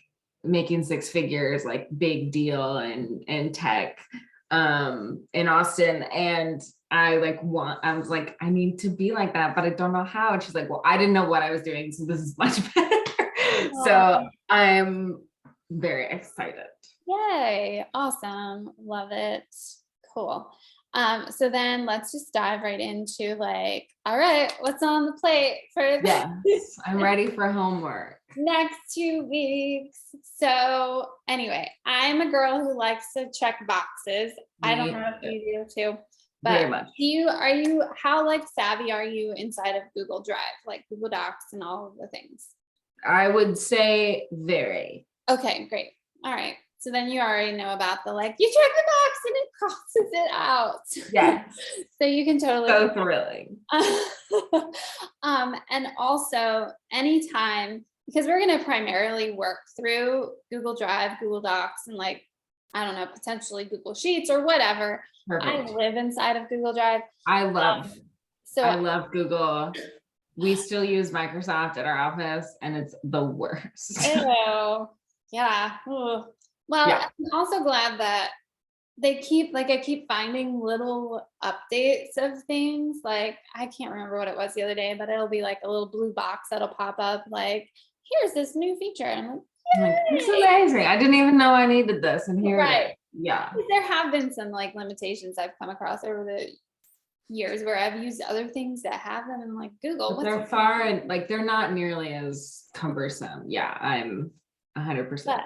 making six figures, like big deal in tech in Austin. And I was like, I need to be like that, but I don't know how. And she's like, well, I didn't know what I was doing, so this is much better. So I'm very excited. Yay, awesome. Love it. Cool. So then let's just dive right into like, all right, what's on the plate for Yes, I'm ready for homework. next 2 weeks. So anyway, I'm a girl who likes to check boxes. I don't know if you do too, Very but much. how like savvy are you inside of Google Drive, like Google Docs and all of the things? I would say very. Okay, great. All right. So then you already know about the like, you check the box and it crosses it out. Yes. So you can totally So thrilling. And also anytime, because we're going to primarily work through Google Drive, Google Docs, and like, I don't know, potentially Google Sheets or whatever. Perfect. I live inside of Google Drive. I love So Google. We still use Microsoft at our office and it's the worst. ew, yeah. Ugh. Well, Yeah. I'm also glad that I keep finding little updates of things. Like, I can't remember what it was the other day, but it'll be like a little blue box that'll pop up like, here's this new feature. And I'm like, It's amazing. I didn't even know I needed this, and here it is. Yeah. There have been some like limitations I've come across over the years where I've used other things that have them and like Google. But they're far and like they're not nearly as cumbersome. Yeah, I'm 100%. But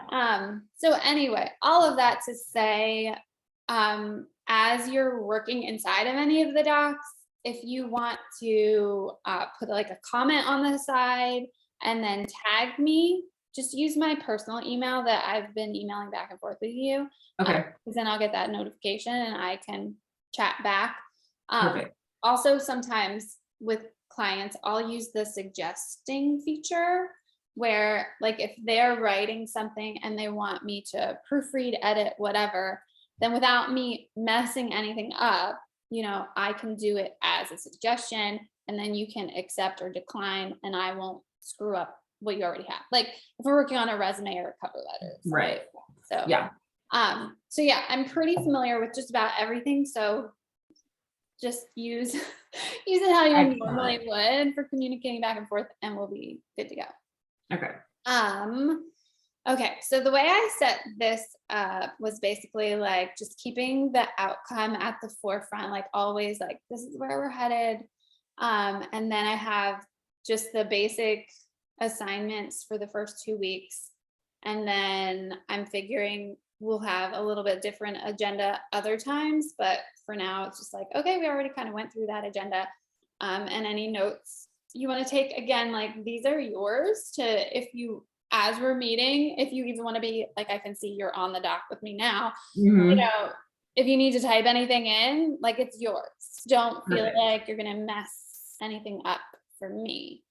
so anyway, all of that to say, as you're working inside of any of the docs, if you want to put like a comment on the side and then tag me, just use my personal email that I've been emailing back and forth with you. Okay. Because then I'll get that notification and I can chat back. Perfect. Also, sometimes with clients, I'll use the suggesting feature where like if they're writing something and they want me to proofread, edit, whatever, then without me messing anything up, I can do it as a suggestion and then you can accept or decline and I won't screw up what you already have. Like if we're working on a resume or a cover letter. Right. So yeah. So yeah, I'm pretty familiar with just about everything. So just use it how you normally would for communicating back and forth and we'll be good to go. Okay. Okay. So the way I set this up was basically like just keeping the outcome at the forefront, like always like this is where we're headed. And then I have just the basic assignments for the first 2 weeks. And then I'm figuring we'll have a little bit different agenda other times, but for now it's just like, okay, we already kind of went through that agenda. And any notes you want to take, again, like these are yours to, as we're meeting, if you even want to be like, I can see you're on the doc with me now, if you need to type anything in, like it's yours. Don't feel like you're going to mess anything up for me.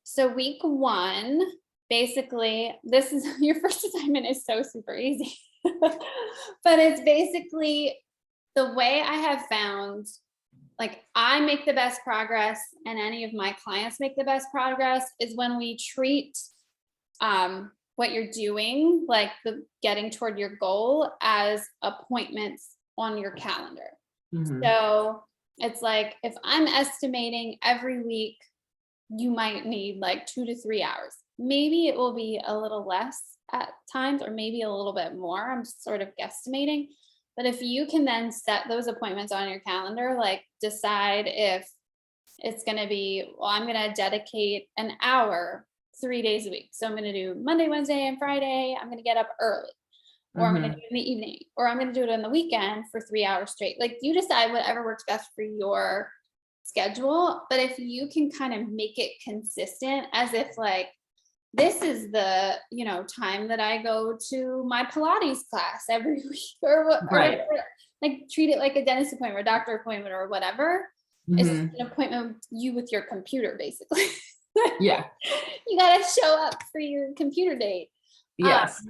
So week 1, basically, this is your first assignment is so super easy, but it's basically the way I have found, like I make the best progress and any of my clients make the best progress is when we treat what you're doing, like the getting toward your goal as appointments on your calendar. So it's like, if I'm estimating every week, you might need like 2 to 3 hours. Maybe it will be a little less at times, or maybe a little bit more. I'm just sort of guesstimating. But if you can then set those appointments on your calendar, like decide if it's going to be, well, I'm going to dedicate an hour 3 days a week. So I'm going to do Monday, Wednesday, and Friday. I'm going to get up early, or I'm going to do it in the evening, or I'm going to do it on the weekend for 3 hours straight. Like you decide whatever works best for your schedule. But if you can kind of make it consistent, as if like, this is the, time that I go to my Pilates class every week or whatever, like treat it like a dentist appointment or doctor appointment or whatever. It's an appointment with you with your computer, basically. Yeah. You got to show up for your computer date. Yes.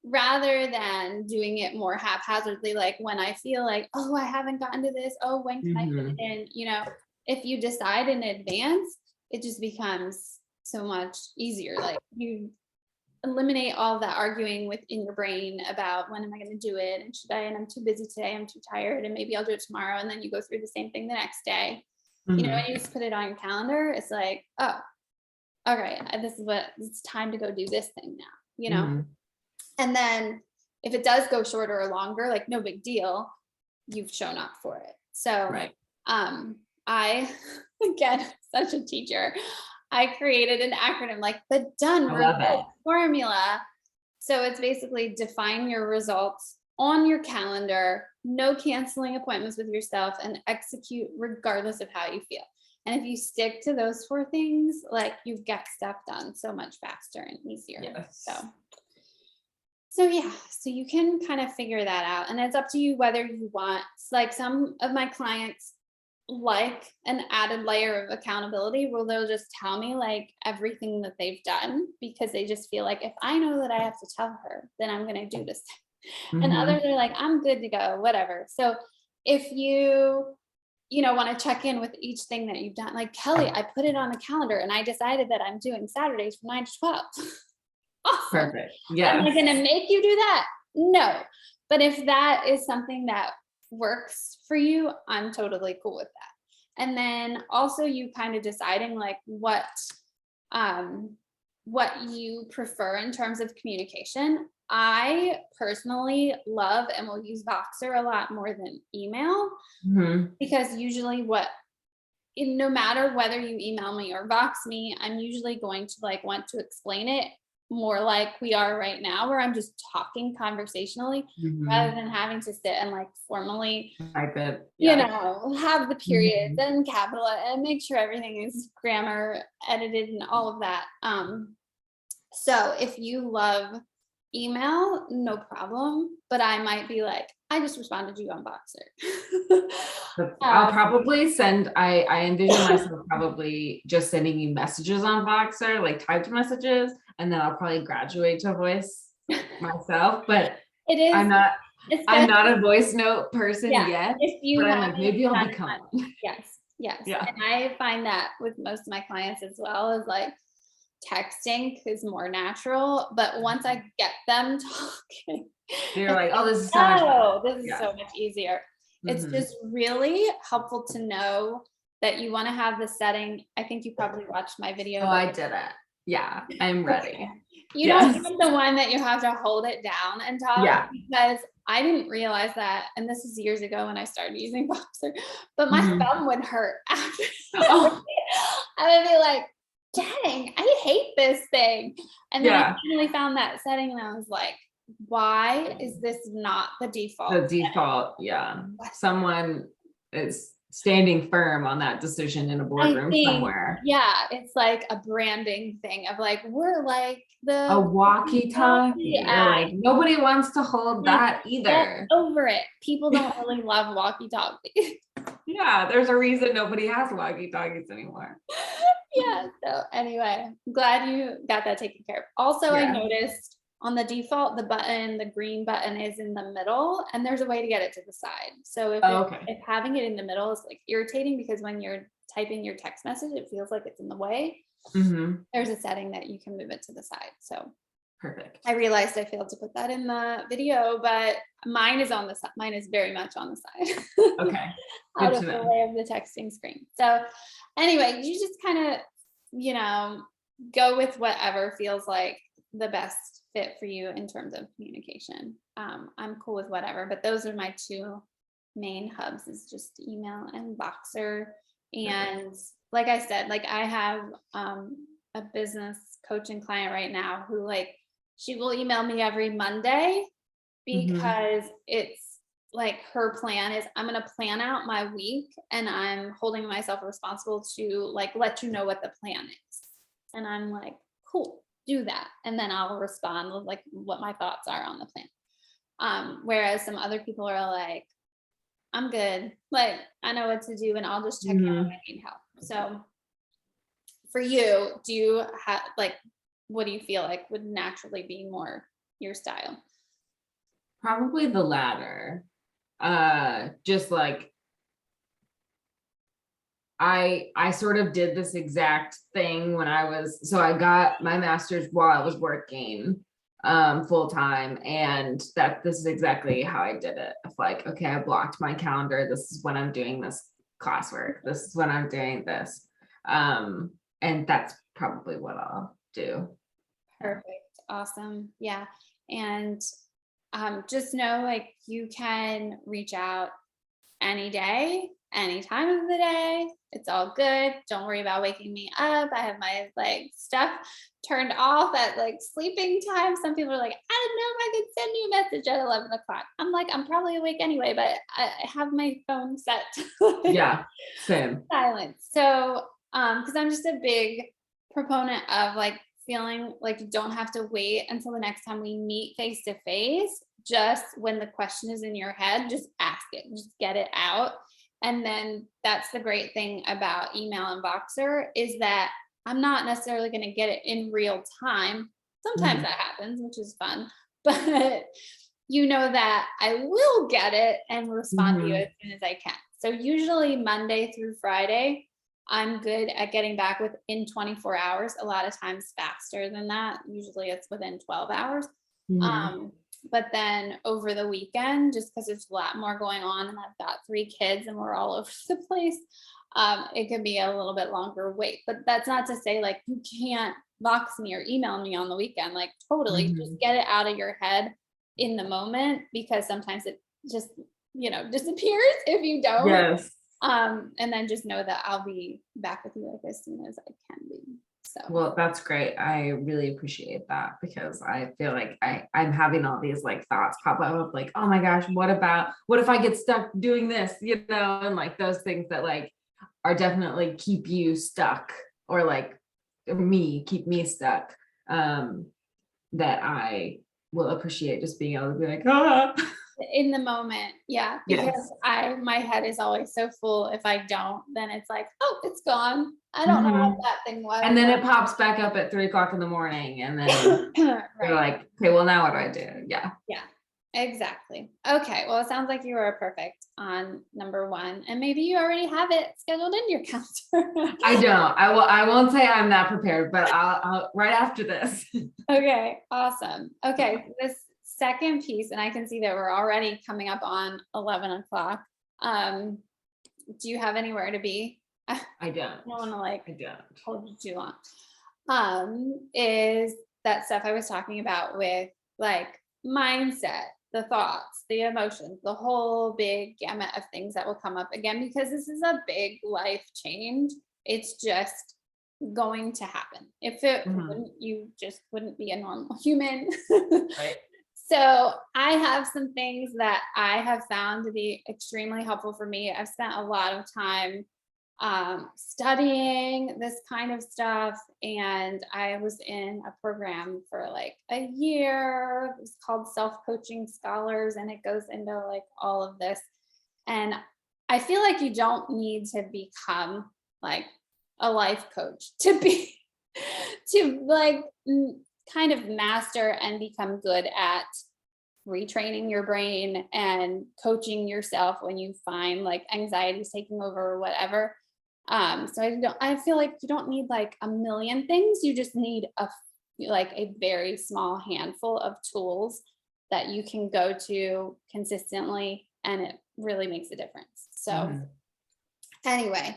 Rather than doing it more haphazardly, like when I feel like, oh, I haven't gotten to this. Oh, when can I fit it in? You know, if you decide in advance, it just becomes so much easier. Like you eliminate all that arguing within your brain about when am I going to do it? And should I? And I'm too busy today. I'm too tired. And maybe I'll do it tomorrow. And then you go through the same thing the next day. You know, when you just put it on your calendar, it's like, oh, okay, this is what it's time to go do this thing now, you know? And then if it does go shorter or longer, like no big deal, you've shown up for it. So Right. I, again, such a teacher, I created an acronym like the done I love result it. formula. So it's basically define your results on your calendar, no canceling appointments with yourself, and execute regardless of how you feel. And if you stick to those 4 things, like you get stuff done so much faster and easier. Yes. So yeah, so you can kind of figure that out. And it's up to you whether you want, like some of my clients like an added layer of accountability where they'll just tell me like everything that they've done because they just feel like if I know that I have to tell her, then I'm going to do this. And others are like, I'm good to go, whatever. So if you know, want to check in with each thing that you've done, like Kelly, I put it on the calendar and I decided that I'm doing Saturdays from 9 to 12. Awesome. Perfect. Yeah. Am I going to make you do that? No. But if that is something that works for you, I'm totally cool with that. And then also you kind of deciding like what you prefer in terms of communication. I personally love and will use Voxer a lot more than email because usually no matter whether you email me or Vox me, I'm usually going to like want to explain it more like we are right now, where I'm just talking conversationally rather than having to sit and like formally Type it. you know, have the periods and capital and make sure everything is grammar edited and all of that. So if you love email, no problem. But I might be like, I just responded to you on Voxer. I'll probably I envision myself probably just sending you messages on Voxer, like typed messages, and then I'll probably graduate to voice myself. But it is. I'm not a voice note person yet. If you but I'm like, maybe I'll become one. Yes. Yeah. And I find that with most of my clients as well, is like texting is more natural. But once I get them talking, they're like, oh, this is so much better. This is so much easier. It's just really helpful to know that you want to have the setting. I think you probably watched my video. Oh, I did it. Yeah, I'm ready. You don't want the one that you have to hold it down and talk because I didn't realize that. And this is years ago when I started using Voxer, but my thumb would hurt after. I would be like, dang, I hate this thing. And then I finally found that setting and I was like, why is this not the default? The default, someone is standing firm on that decision in a boardroom somewhere. Yeah, it's like a branding thing of like, we're like a walkie-talkie. Like nobody wants to hold that either. Get over it. People don't really love walkie-talkies. Yeah, there's a reason nobody has walkie-talkies anymore. Yeah. So anyway, I'm glad you got that taken care of. Also, I noticed on the default, the green button is in the middle, and there's a way to get it to the side. So if having it in the middle is like irritating because when you're typing your text message, it feels like it's in the way. There's a setting that you can move it to the side. So perfect. I realized I failed to put that in the video, but mine is on the side. Mine is very much on the side. Okay. Out of the way of the texting screen. So anyway, you just kind of, go with whatever feels like the best fit for you in terms of communication. I'm cool with whatever, but those are my 2 main hubs, is just email and Voxer. And like I said, like I have a business coaching client right now who like, she will email me every Monday because it's like her plan is I'm going to plan out my week and I'm holding myself responsible to like let you know what the plan is. And I'm like, cool, do that. And then I'll respond with like what my thoughts are on the plan. Whereas some other people are like, I'm good. Like, I know what to do and I'll just check in when I need help. So for you, do you have like, what do you feel like would naturally be more your style? Probably the latter. Just like I sort of did this exact thing when so I got my master's while I was working full time, and this is exactly how I did it. It's like, okay, I blocked my calendar. This is when I'm doing this classwork. This is when I'm doing this. And that's probably what I'll do. Perfect. Awesome. Yeah. And just know like you can reach out any day, any time of the day. It's all good. Don't worry about waking me up. I have my like stuff turned off at like sleeping time. Some people are like, I don't know if I could send you a message at 11 o'clock. I'm like, I'm probably awake anyway, but I have my phone set to Yeah, same. silent. So, because I'm just a big proponent of like feeling like you don't have to wait until the next time we meet face to face. Just when the question is in your head, just ask it, just get it out. And then that's the great thing about email and Voxer is that I'm not necessarily going to get it in real time. Sometimes that happens, which is fun, but you know that I will get it and respond to you as soon as I can. So usually Monday through Friday, I'm good at getting back within 24 hours. A lot of times faster than that. Usually it's within 12 hours. But then over the weekend, just because there's a lot more going on and I've got 3 kids and we're all over the place, it could be a little bit longer wait. But that's not to say like you can't box me or email me on the weekend. Like totally, just get it out of your head in the moment, because sometimes it just, disappears if you don't. Yes. And then just know that I'll be back with you like as soon as I can be. So well, that's great. I really appreciate that, because I feel like I'm having all these like thoughts pop up of like, oh my gosh, what if I get stuck doing this, and like those things that like are definitely keep you stuck, or like keep me stuck. That I will appreciate just being able to be like, in the moment, yeah, because yes. my head is always so full. If I don't, then it's like, oh, it's gone. I don't know what that thing was. And then it pops back up at 3 o'clock in the morning, and then right. you're like, okay, well now what do I do? Yeah. Yeah, exactly. Okay, well, it sounds like you are perfect on number 1, and maybe you already have it scheduled in your calendar. I don't. I won't say I'm not prepared, but I'll right after this. Okay, awesome. Okay, this second piece, and I can see that we're already coming up on 11 o'clock. Do you have anywhere to be? I don't. I don't want to like I don't hold you too long. Is that stuff I was talking about with like mindset, the thoughts, the emotions, the whole big gamut of things that will come up again, because this is a big life change. It's just going to happen. If it wouldn't, you just wouldn't be a normal human. Right. So I have some things that I have found to be extremely helpful for me. I've spent a lot of time studying this kind of stuff, and I was in a program for like a year. It was called Self-Coaching Scholars, and it goes into like all of this. And I feel like you don't need to become like a life coach to like kind of master and become good at retraining your brain and coaching yourself when you find like anxiety's taking over or whatever. So I feel like you don't need like a million things. You just need a very small handful of tools that you can go to consistently, and it really makes a difference. So anyway,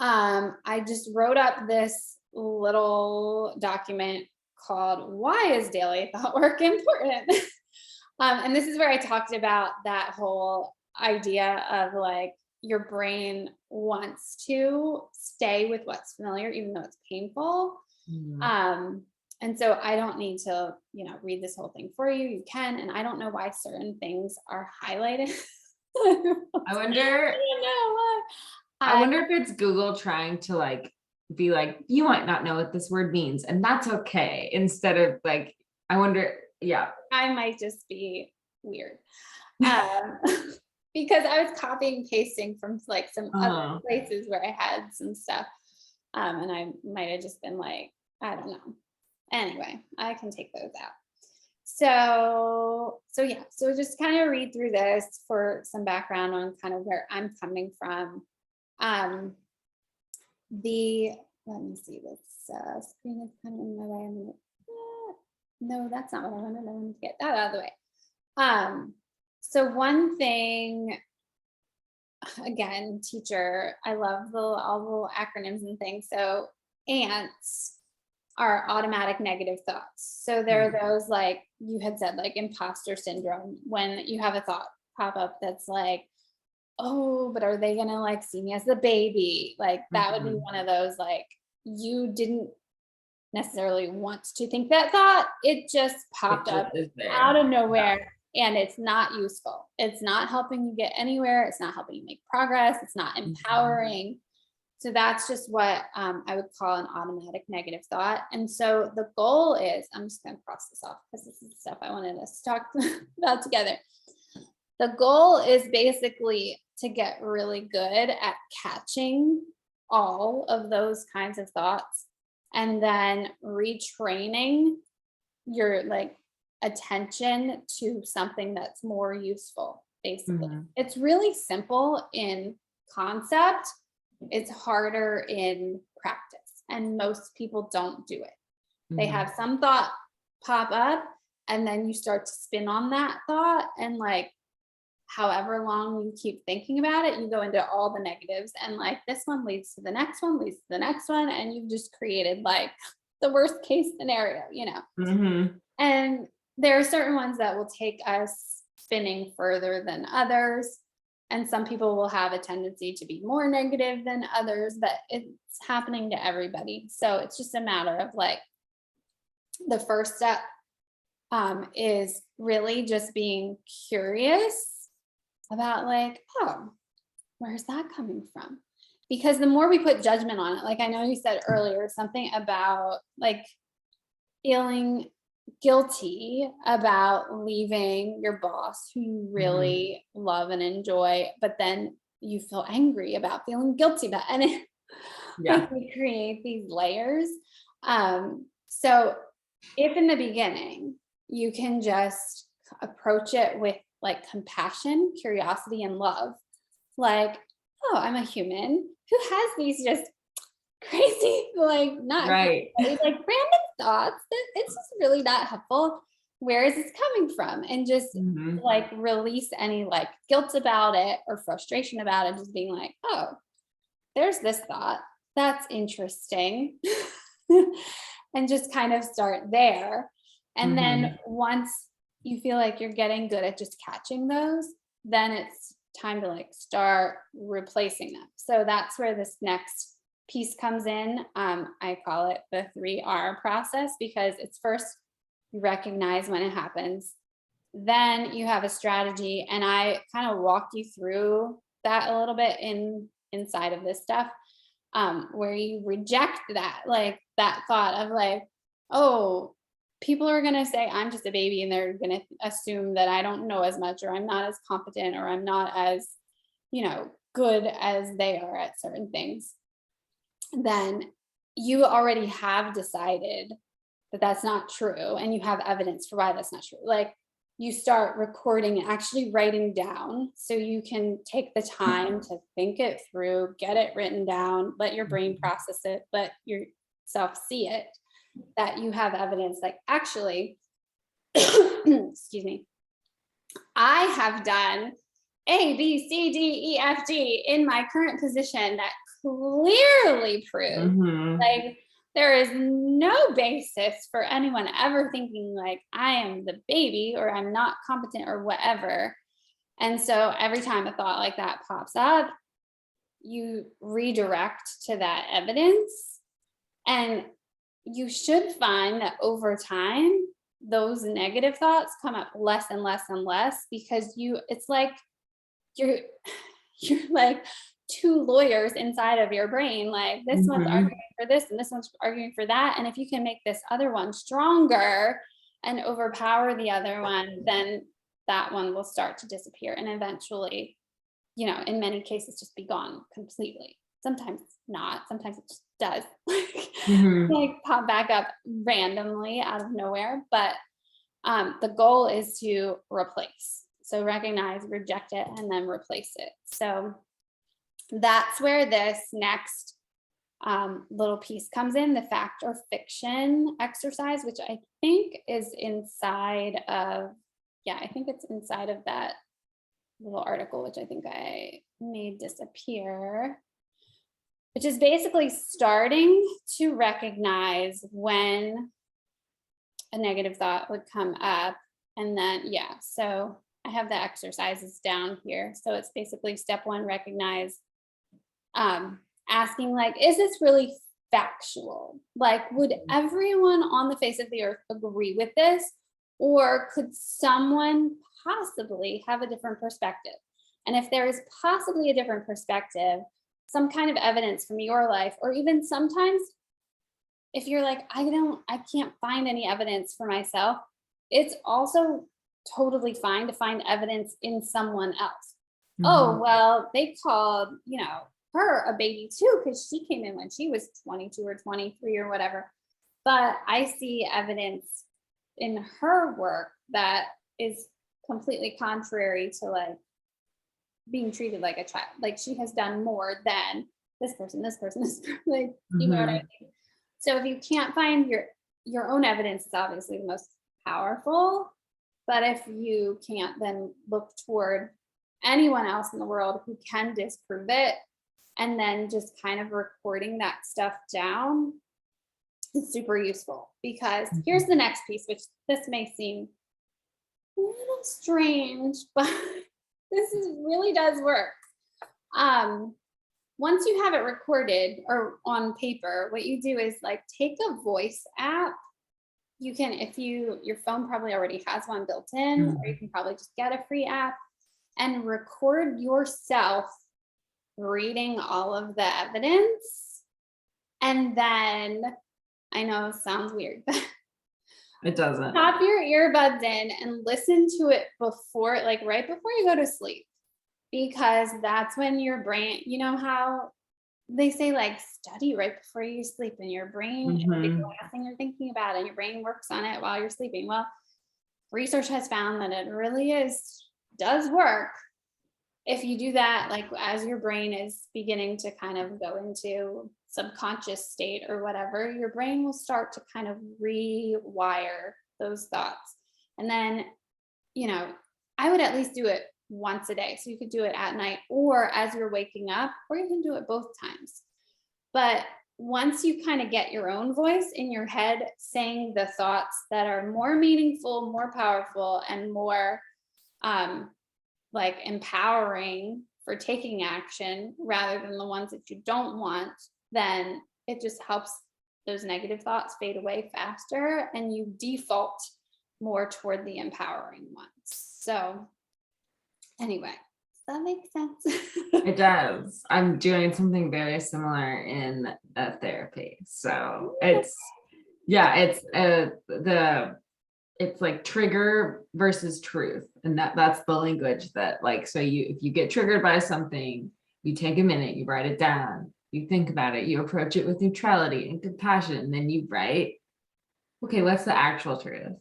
I just wrote up this little document called Why is Daily Thought Work Important? And this is where I talked about that whole idea of like your brain wants to stay with what's familiar, even though it's painful. And so I don't need to, read this whole thing for you. You can, and I don't know why certain things are highlighted. I wonder. I wonder if it's Google trying to like be like, you might not know what this word means, and that's okay. Instead of like, I wonder. Yeah, I might just be weird. Because I was copying pasting from like some other places where I had some stuff. And I might have just been like, I don't know. Anyway, I can take those out. So yeah, so just kind of read through this for some background on kind of where I'm coming from. Um, let me see, this screen is kind of in my way. No, that's not what I wanted. I wanted to get that out of the way. So one thing, again, teacher, I love all the little acronyms and things. So ants are automatic negative thoughts. So there are those, like you had said, like imposter syndrome, when you have a thought pop up that's like, oh, but are they gonna like see me as the baby? Like that would be one of those, like you didn't necessarily want to think that thought. It just popped up out of nowhere, and it's not useful. It's not helping you get anywhere. It's not helping you make progress. It's not empowering. So that's just what I would call an automatic negative thought. And so the goal is, I'm just going to cross this off because this is stuff I wanted us to talk about together. The goal is basically to get really good at catching all of those kinds of thoughts and then retraining your like attention to something that's more useful, basically. It's really simple in concept. It's harder in practice, and most people don't do it. They have some thought pop up, and then you start to spin on that thought, and like however long you keep thinking about it, you go into all the negatives, and like this one leads to the next one, leads to the next one, and you've just created like the worst case scenario, you know. And there are certain ones that will take us spinning further than others. And some people will have a tendency to be more negative than others, but it's happening to everybody. So it's just a matter of like, the first step is really just being curious about like, oh, where's that coming from? Because the more we put judgment on it, like I know you said earlier, something about like feeling guilty about leaving your boss who you really love and enjoy, but then you feel angry about feeling guilty about it. And it, like we create these layers. So if in the beginning you can just approach it with like compassion, curiosity, and love, like, oh, I'm a human who has these just crazy, like not right, like random thoughts that it's just really not helpful. Where is this coming from? And just like release any like guilt about it or frustration about it, just being like, oh, there's this thought, that's interesting. And just kind of start there. And then once you feel like you're getting good at just catching those, then it's time to like start replacing them. So that's where this next piece comes in. I call it the 3R process, because it's first you recognize when it happens, then you have a strategy, and I kind of walk you through that a little bit inside of this stuff, where you reject that, like that thought of like, oh, people are going to say I'm just a baby, and they're going to assume that I don't know as much, or I'm not as competent, or I'm not as, you know, good as they are at certain things. Then you already have decided that that's not true, and you have evidence for why that's not true. Like you start recording and actually writing down, so you can take the time to think it through, get it written down, let your brain process it, let yourself see it, that you have evidence like actually, excuse me, I have done A, B, C, D, E, F, G in my current position that clearly proves like there is no basis for anyone ever thinking like I am the baby or I'm not competent or whatever. And so every time a thought like that pops up, you redirect to that evidence, and you should find that over time those negative thoughts come up less and less and less, because it's like you're like two lawyers inside of your brain, like this one's arguing for this and this one's arguing for that, and if you can make this other one stronger and overpower the other one, then that one will start to disappear and eventually, you know, in many cases just be gone completely. sometimes not, sometimes it just does Mhm. like pop back up randomly out of nowhere. But the goal is to replace. So recognize, reject it, and then replace it. So that's where this next little piece comes in, the fact or fiction exercise, which I think is inside of, yeah, I think it's inside of that little article, which I think I made disappear, which is basically starting to recognize when a negative thought would come up. And then, yeah, so I have the exercises down here. So it's basically step one, recognize, asking, like, is this really factual? Like, would everyone on the face of the earth agree with this? Or could someone possibly have a different perspective? And if there is possibly a different perspective, some kind of evidence from your life, or even sometimes if you're like, I can't find any evidence for myself, it's also totally fine to find evidence in someone else. Oh, Mhm. well, they called, her a baby too, because she came in when she was 22 or 23 or whatever. But I see evidence in her work that is completely contrary to like being treated like a child. Like she has done more than this person, this person, this person. Like, you know what I Mhm. mean? So if you can't find your own evidence is obviously the most powerful. But if you can't, then look toward anyone else in the world who can disprove it. And then just kind of recording that stuff down is super useful, because here's Mhm. the next piece, which this may seem a little strange, but really does work. Um, Once you have it recorded or on paper, what you do is like take a voice app. You can, if your phone probably already has one built in, or you Mhm. can probably just get a free app and record yourself reading all of the evidence. And then, I know it sounds weird, but It doesn't. pop your earbuds in and listen to it before, like right before you go to sleep, because that's when your brain, you know how they say like study right before you sleep, and your brain is the Mhm. last thing you're thinking about, and your brain works on it while you're sleeping. Well, research has found that it really does work. If you do that, like as your brain is beginning to kind of go into subconscious state or whatever, your brain will start to kind of rewire those thoughts. And then, you know, I would at least do it once a day. So you could do it at night or as you're waking up, or you can do it both times. But once you kind of get your own voice in your head saying the thoughts that are more meaningful, more powerful, and more um, like empowering for taking action rather than the ones that you don't want, then it just helps those negative thoughts fade away faster and you default more toward the empowering ones. So, anyway, does that make sense? It does. I'm doing something very similar in therapy. So yeah, it's like trigger versus truth. And that's the language that like, so if you get triggered by something, you take a minute, you write it down, you think about it, you approach it with neutrality and compassion, and then you write, okay, what's the actual truth? And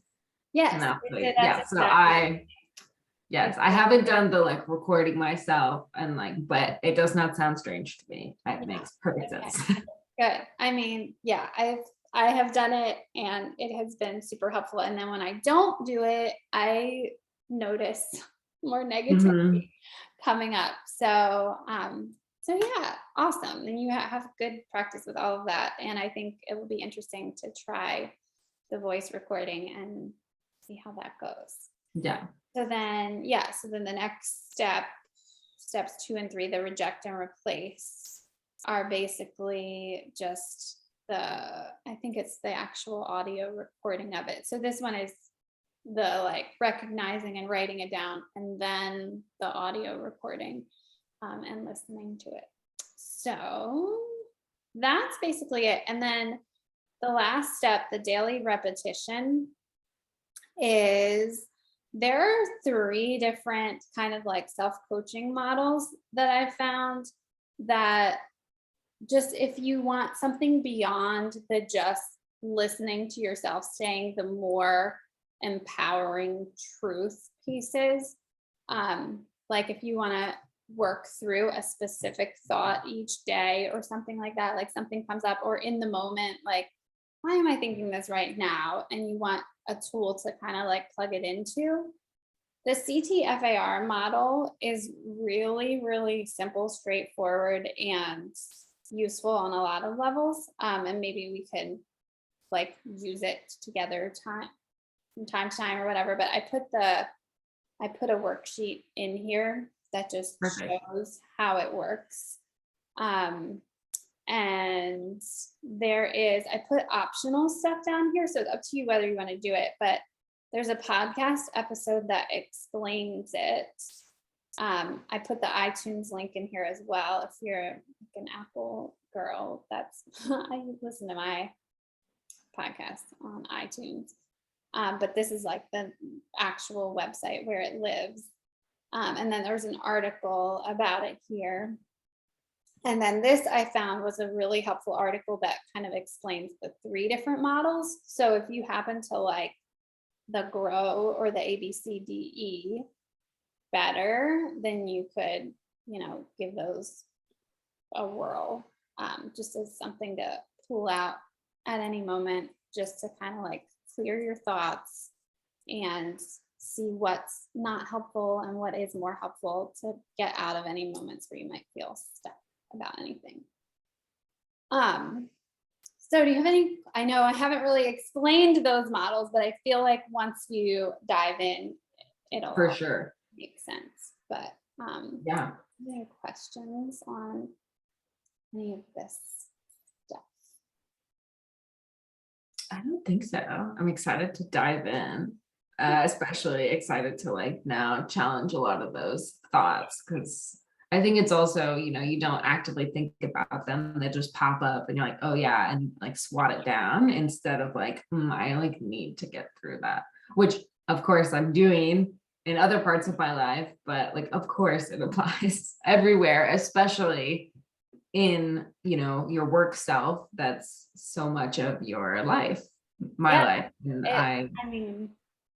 Yes, that's like, that's yeah. So exactly. yes, I haven't done the like recording myself and like, but it does not sound strange to me. It Yeah. makes perfect Okay. sense. Good. I mean, yeah, I have done it and it has been super helpful. And then when I don't do it, I notice more Mhm. negativity coming up. So yeah, awesome. And you have good practice with all of that. And I think it will be interesting to try the voice recording and see how that goes. Yeah. So then, yeah, so then the next steps 2 and 3, the reject and replace, are basically just I think it's the actual audio recording of it. So this one is the like recognizing and writing it down, and then the audio recording and listening to it. So that's basically it. And then the last step, the daily repetition, is there are 3 different kind of like self-coaching models that I've found that just if you want something beyond the just listening to yourself saying the more empowering truth pieces, like if you want to work through a specific thought each day or something like that, like something comes up or in the moment, like, why am I thinking this right now? And you want a tool to kind of like plug it into. The CTFAR model is really, really simple, straightforward, and useful on a lot of levels. And maybe we could like use it together from time to time or whatever. But I put a worksheet in here that just Perfect. shows how it works. And I put optional stuff down here. So it's up to you whether you want to do it, but there's a podcast episode that explains it. I put the iTunes link in here as well. If you're like an Apple girl, I listen to my podcast on iTunes. But this is like the actual website where it lives. And then there's an article about it here. And then this I found was a really helpful article that kind of explains the 3 different models. So if you happen to like the GROW or the ABCDE better, then you could, give those a whirl, just as something to pull out at any moment, just to kind of like clear your thoughts and see what's not helpful and what is more helpful to get out of any moments where you might feel stuck about anything. So do you have any, I know I haven't really explained those models, but I feel like once you dive in, it'll For sure. make sense. But Yeah. any questions on any of this stuff? I don't think so. I'm excited to dive in, especially excited to like now challenge a lot of those thoughts, because I think it's also, you don't actively think about them. They just pop up and you're like, oh yeah, and like swat it down instead of like, I like need to get through that, which of course I'm doing in other parts of my life, but like, of course it applies everywhere, especially in, your work self. That's so much of your life, my Yeah, life. And I mean,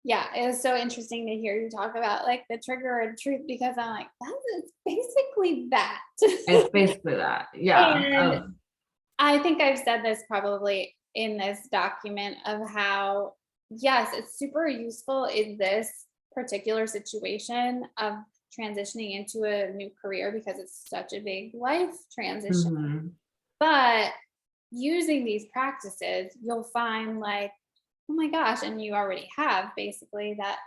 yeah, it was so interesting to hear you talk about like the trigger and truth, because I'm like, it's basically that. it's basically that. Yeah. And I think I've said this probably in this document of how, yes, it's super useful in this particular situation of transitioning into a new career because it's such a big life transition. Mhm. But using these practices, you'll find like, oh my gosh, and you already have basically that,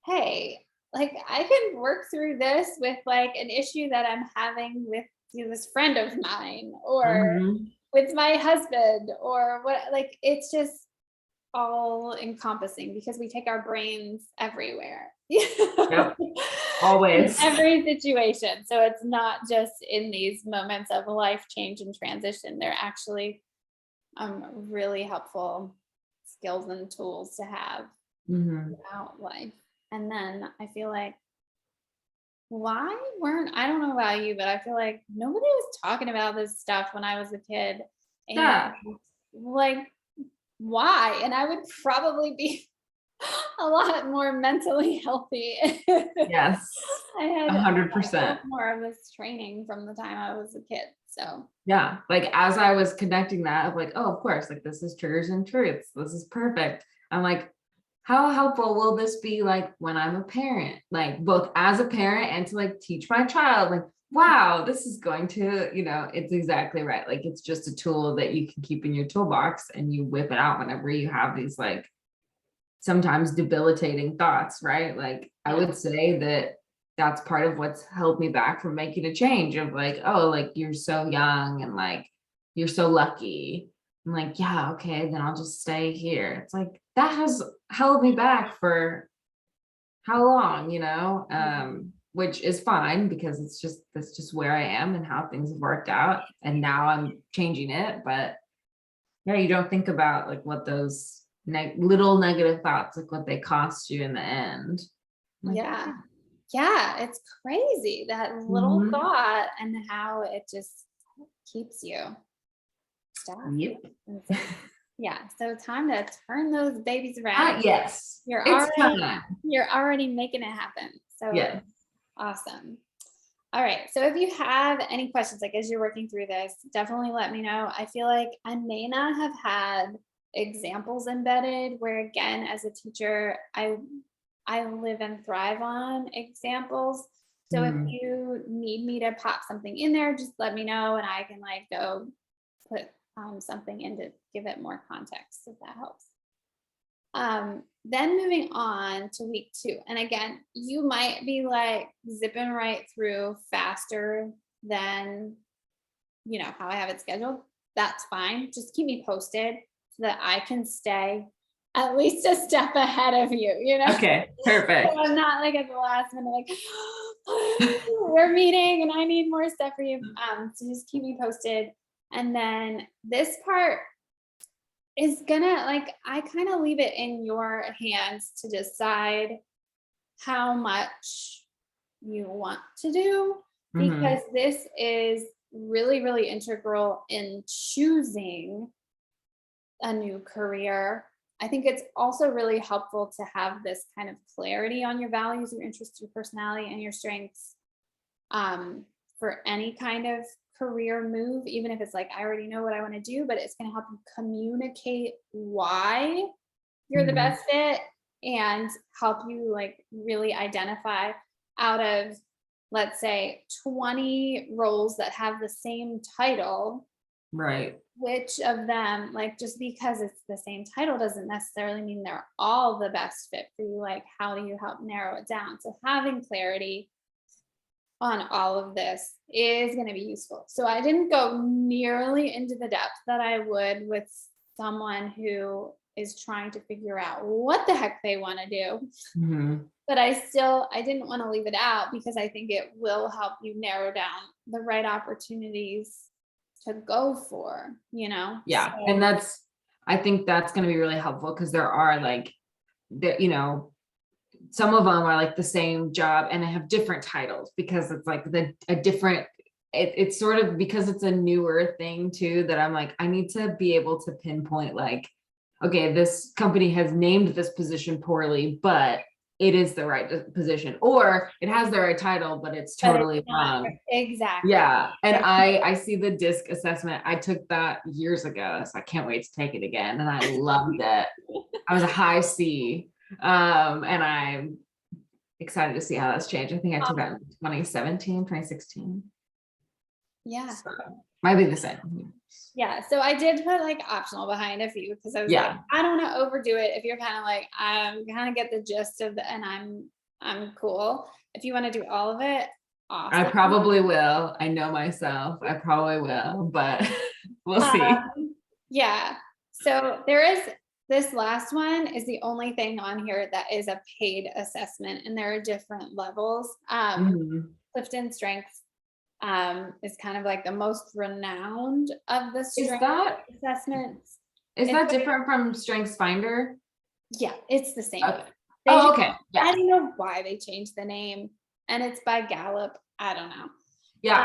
hey, like I can work through this with like an issue that I'm having with this friend of mine or Mhm. with my husband or what, like it's just all encompassing because we take our brains everywhere. Yep. In Always. every situation. So it's not just in these moments of life change and transition. They're actually really helpful skills and tools to have Mhm. throughout life. And then I feel like, I don't know about you, but I feel like nobody was talking about this stuff when I was a kid. And Yeah. like, why? And I would probably be a lot more mentally healthy. Yes. I had a 100%. lot more of this training from the time I was a kid. So Yeah. Like as I was connecting that of like, oh, of course, like this is triggers and truths. This is perfect. I'm like, how helpful will this be like when I'm a parent, like both as a parent and to like teach my child, like, wow, this is going to, it's exactly right. Like it's just a tool that you can keep in your toolbox and you whip it out whenever you have these like sometimes debilitating thoughts, right? Like I yeah, would say that that's part of what's held me back from making a change of like, oh, like you're so young and like you're so lucky. I'm like, yeah, okay, then I'll just stay here. It's like that has held me back for how long, which is fine because that's just where I am and how things have worked out. And now I'm changing it. But yeah, you don't think about like what those little negative thoughts, like what they cost you in the end. I'm like, yeah, yeah. It's crazy that little mhm. thought and how it just keeps you staff. Yep. Yeah, so time to turn those babies around. Yes. You're It's already time. you're already making it happen. So Yeah. awesome. All right. So if you have any questions, like as you're working through this, definitely let me know. I feel like I may not have had examples embedded where, again, as a teacher, I live and thrive on examples. So if Mhm. you need me to pop something in there, just let me know and I can like go put something in to give it more context if that helps. Then moving on to week 2. And again, you might be like zipping right through faster than, how I have it scheduled. That's fine. Just keep me posted so that I can stay at least a step ahead of you. Okay, perfect. So I'm not like at the last minute, like, we're meeting and I need more stuff for you. So just keep me posted. And then this part is gonna, like, I kind of leave it in your hands to decide how much you want to do, Mhm. because this is really, really integral in choosing a new career. I think it's also really helpful to have this kind of clarity on your values, your interests, your personality, and your strengths, for any kind of career move, even if it's like, I already know what I want to do, but it's going to help you communicate why you're the Mhm. best fit and help you like really identify out of, let's say, 20 roles that have the same title, Right. which of them, like, just because it's the same title doesn't necessarily mean they're all the best fit for you. Like, how do you help narrow it down? So having clarity on all of this is going to be useful. So I didn't go nearly into the depth that I would with someone who is trying to figure out what the heck they want to do. Mhm. But I didn't want to leave it out because I think it will help you narrow down the right opportunities to go for, Yeah. And So I think that's going to be really helpful because there are like, some of them are like the same job and they have different titles because it's like a different, it's sort of because it's a newer thing too, that I'm like, I need to be able to pinpoint like, okay, this company has named this position poorly, but it is the right position, or it has the right title, but it's but it's totally not wrong. exactly. Yeah. And I see the DISC assessment. I took that years ago, so I can't wait to take it again. And I loved it. I was a high C. And I'm excited to see how that's changed. I think I took that in 2017, 2016. Yeah. So might be the same. Yeah, so I did put like optional behind a few because I was like, Yeah. I don't want to overdo it. If you're kind of like, I'm kind of get the gist of the, and I'm cool. If you want to do all of it, I awesome. probably will. I know myself. I probably will, but we'll see. Yeah. So there is this last one is the only thing on here that is a paid assessment, and there are different levels. Mhm. Clifton Strengths is kind of like the most renowned of the Is strength that assessments. is It's that different from Strengths Finder? Yeah, it's the same. Okay. They Oh, just, okay. Yeah. I don't know why they changed the name, and it's by Gallup. I don't know. Yeah,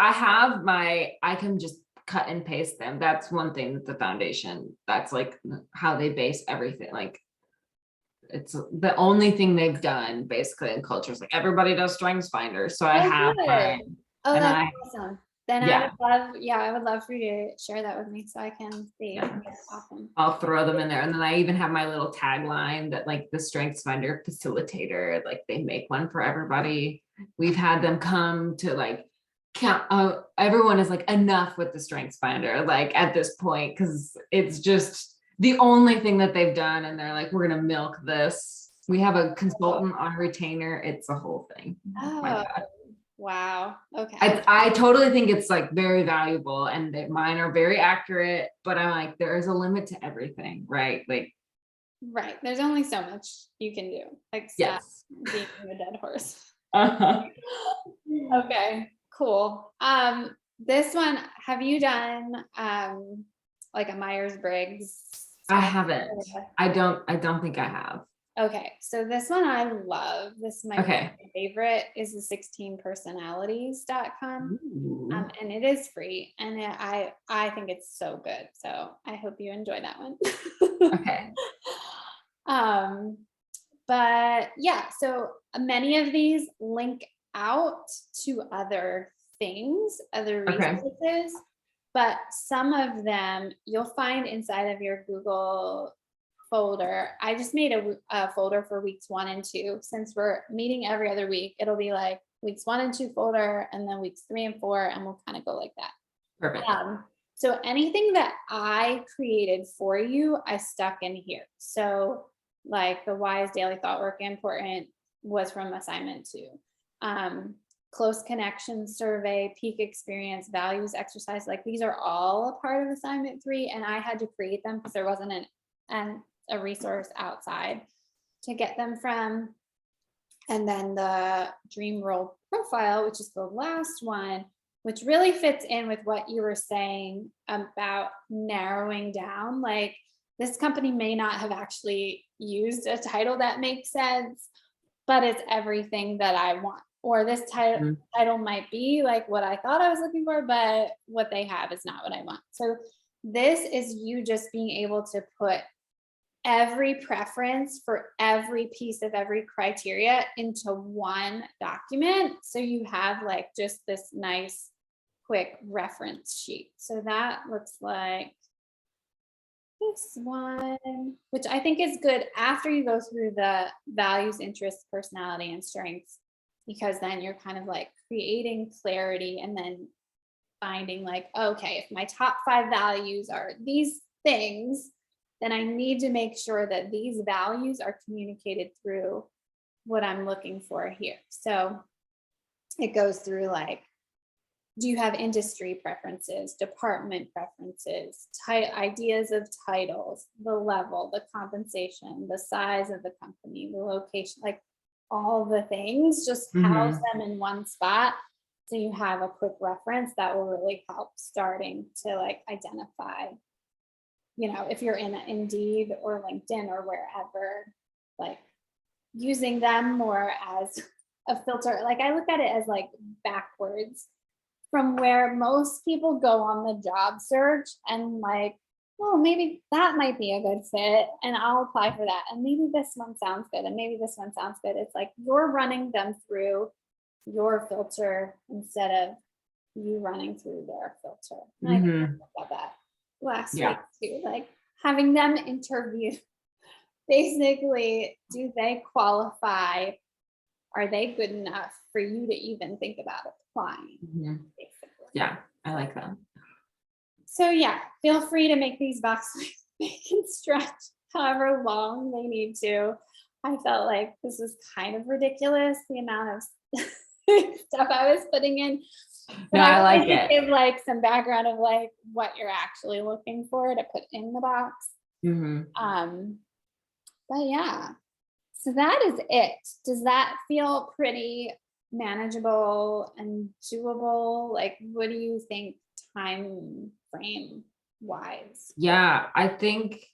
I can just cut and paste them. That's one thing that the foundation, that's like how they base everything. Like it's the only thing they've done basically in culture is like everybody does Strengths Finder. So I Oh, have good. mine Oh, and that's awesome. Then I yeah, would love, yeah, I would love for you to share that with me so I can see. yeah, Awesome. I'll throw them in there. And then I even have my little tagline that like the Strengths Finder facilitator, like they make one for everybody. We've had them come to like count, everyone is like enough with the Strengths Finder, like at this point, because it's just the only thing that they've done. And they're like, we're gonna milk this. We have a consultant on retainer. It's a whole thing. My Oh, bad. wow. Okay. I totally think it's like very valuable and that mine are very accurate, but I'm like, there is a limit to everything, right? Like, Right. There's only so much you can do. Like, stop yes. being a dead horse. Uh-huh. Okay, cool. This one, have you done like a Myers-Briggs I test? haven't. I don't think I have. Okay, so this one I love. This might be Okay. my favorite is the 16personalities.com. Ooh. And it is free and I think it's so good. So I hope you enjoy that one. Okay. um, but yeah, so many of these link out to other things, other Okay. resources, but some of them you'll find inside of your Google folder. I just made a folder for weeks 1 and 2. Since we're meeting every other week, it'll be like weeks 1 and 2 folder, and then weeks 3 and 4, and we'll kind of go like that. Perfect. So anything that I created for you, I stuck in here. So like the why is daily thought work important was from assignment 2. Close connection survey, peak experience, values exercise, like these are all a part of assignment 3, and I had to create them because there wasn't a resource outside to get them from. And then the dream role profile, which is the last one, which really fits in with what you were saying about narrowing down. Like this company may not have actually used a title that makes sense, but it's everything that I want. Or this title might be like what I thought I was looking for, but what they have is not what I want. So this is you just being able to put every preference for every piece of every criteria into one document. So you have like just this nice quick reference sheet. So that looks like this one, which I think is good after you go through the values, interests, personality, and strengths, because then you're kind of like creating clarity and then finding like, okay, if my top 5 values are these things, then I need to make sure that these values are communicated through what I'm looking for here. So it goes through like, do you have industry preferences, department preferences, ideas of titles, the level, the compensation, the size of the company, the location, like all the things, just house them in one spot. So you have a quick reference that will really help starting to like identify, if you're in Indeed or LinkedIn or wherever, like using them more as a filter. Like I look at it as like backwards from where most people go on the job search and like, oh, maybe that might be a good fit and I'll apply for that. And maybe this one sounds good and maybe this one sounds good. It's like you're running them through your filter instead of you running through their filter. And I think about that last week too, like having them interview. Basically, do they qualify? Are they good enough for you to even think about applying? Basically. Yeah, I like that. So yeah, feel free to make these boxes. They can stretch however long they need to. I felt like this was kind of ridiculous, the amount of stuff I was putting in. But No, I like it. Give like some background of like what you're actually looking for to put in the box. But yeah, so that is it. Does that feel pretty manageable and doable? Like, what do you think time frame wise? Yeah, I think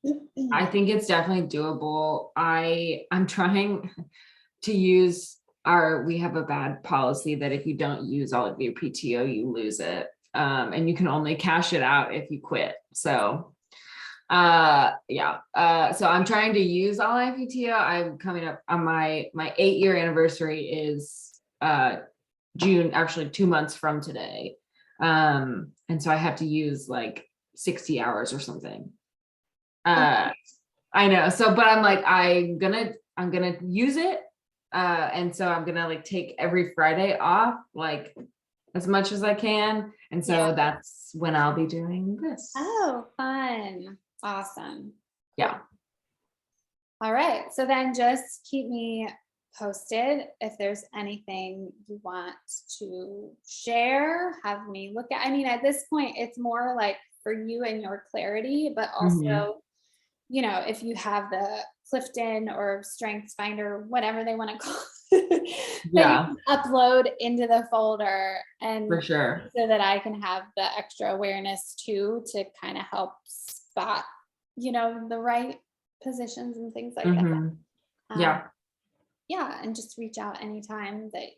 it's definitely doable. I'm trying to use we have a bad policy that if you don't use all of your PTO, you lose it. And you can only cash it out if you quit. So so I'm trying to use all my PTO. I'm coming up on my 8-year anniversary is June, actually 2 months from today. And so I have to use like 60 hours or something. I know. So, but I'm like, I'm gonna use it. And so I'm gonna like take every Friday off, like as much as I can. And so that's when I'll be doing this. Oh, fun. Awesome. Yeah. All right. So then just keep me posted if there's anything you want to share, have me look at. I mean, at this point, it's more like for you and your clarity, but also, if you have the Clifton or Strengths Finder, whatever they want to call it, that you can upload into the folder, and for sure, so that I can have the extra awareness too, to kind of help spot, the right positions and things like that. Mhm. Yeah, Yeah, and just reach out anytime that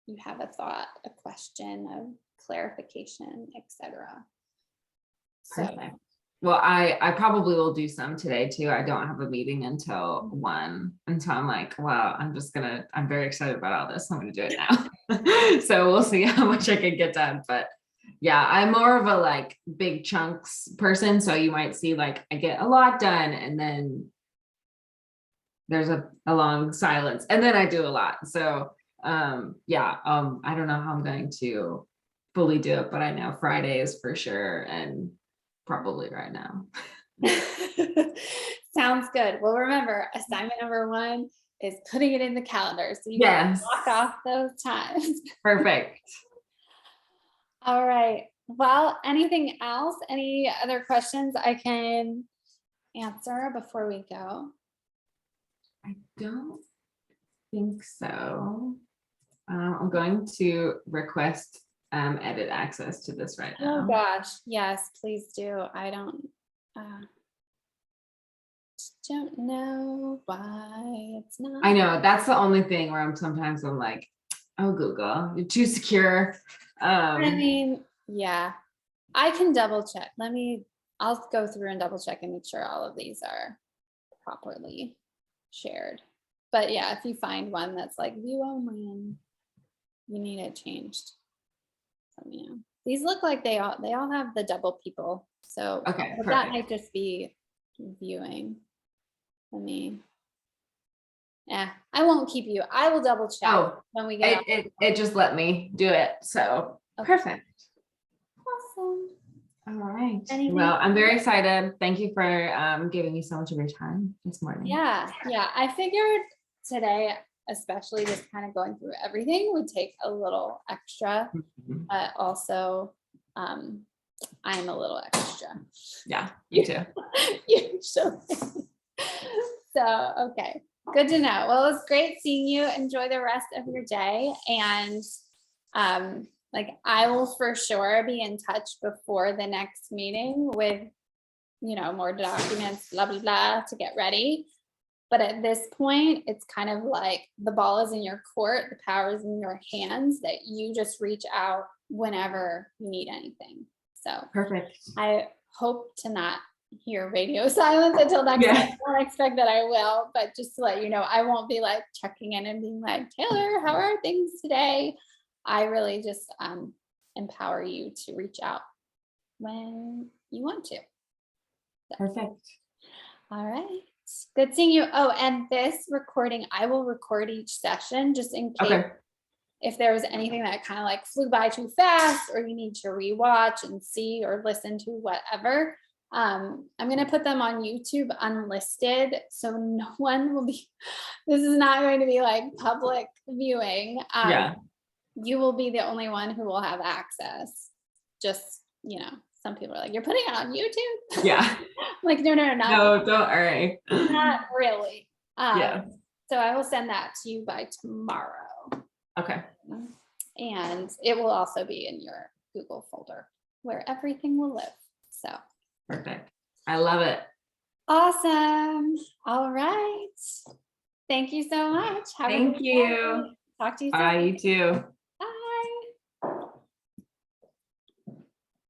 you have a thought, a question, a clarification, etc. So, perfect. Well, I probably will do some today too. I don't have a meeting until 1. And so I'm like, wow, I'm very excited about all this. I'm gonna do it now. So we'll see how much I can get done. But yeah, I'm more of a like big chunks person. So you might see like I get a lot done and then there's a long silence and then I do a lot. So yeah, I don't know how I'm going to fully do it, but I know Friday is for sure and probably right now. sounds good. Well, remember, assignment number 1 is putting it in the calendar. So you can Yes, block off those times. perfect. All right. Well, anything else? Any other questions I can answer before we go? I don't think so. I'm going to request edit access to this right Oh now. gosh, yes, please do. I don't know why it's not. I know that's the only thing where I'm like, oh Google, you're too secure. I mean, yeah, I can double check. I'll go through and double check and make sure all of these are properly shared. But yeah, if you find one that's like view only and you need it changed, let me know. These look like they all have the double people. So Okay, but that perfect. might just be viewing. Yeah, I won't keep you. I will double check Oh, when we get off. it just let me do it. So Okay. perfect. Awesome. All right. Anything Well, I'm very else? excited. Thank you for giving me so much of your time this morning. Yeah, I figured today, especially just kind of going through everything, would take a little extra, Mhm. but also I'm a little extra. Yeah, you too. Usually. So, okay. Good to know. Well, it was great seeing you. Enjoy the rest of your day. And like I will for sure be in touch before the next meeting with, more documents, blah, blah, blah, to get ready. But at this point, it's kind of like the ball is in your court, the power is in your hands, that you just reach out whenever you need anything. So Perfect. I hope to not hear radio silence until next Yeah. time. I don't expect that I will, but just to let you know, I won't be like checking in and being like, Taylor, how are things today? I really just empower you to reach out when you want to. Perfect. All right. Good seeing you. Oh, and this recording, I will record each session just in case Okay. if there was anything that kind of like flew by too fast or you need to rewatch and see or listen to whatever. I'm going to put them on YouTube unlisted. So no one will be, this is not going to be like public viewing. Yeah. You will be the only one who will have access. Just, some people are like, you're putting it on YouTube? Yeah. Like, no, No, don't worry. not really. Yeah. So I will send that to you by tomorrow. Okay. And it will also be in your Google folder where everything will live. So Perfect. I love it. awesome. All right. Thank you so much. Have a Thank good you. day. Talk to you soon. Bye, you too.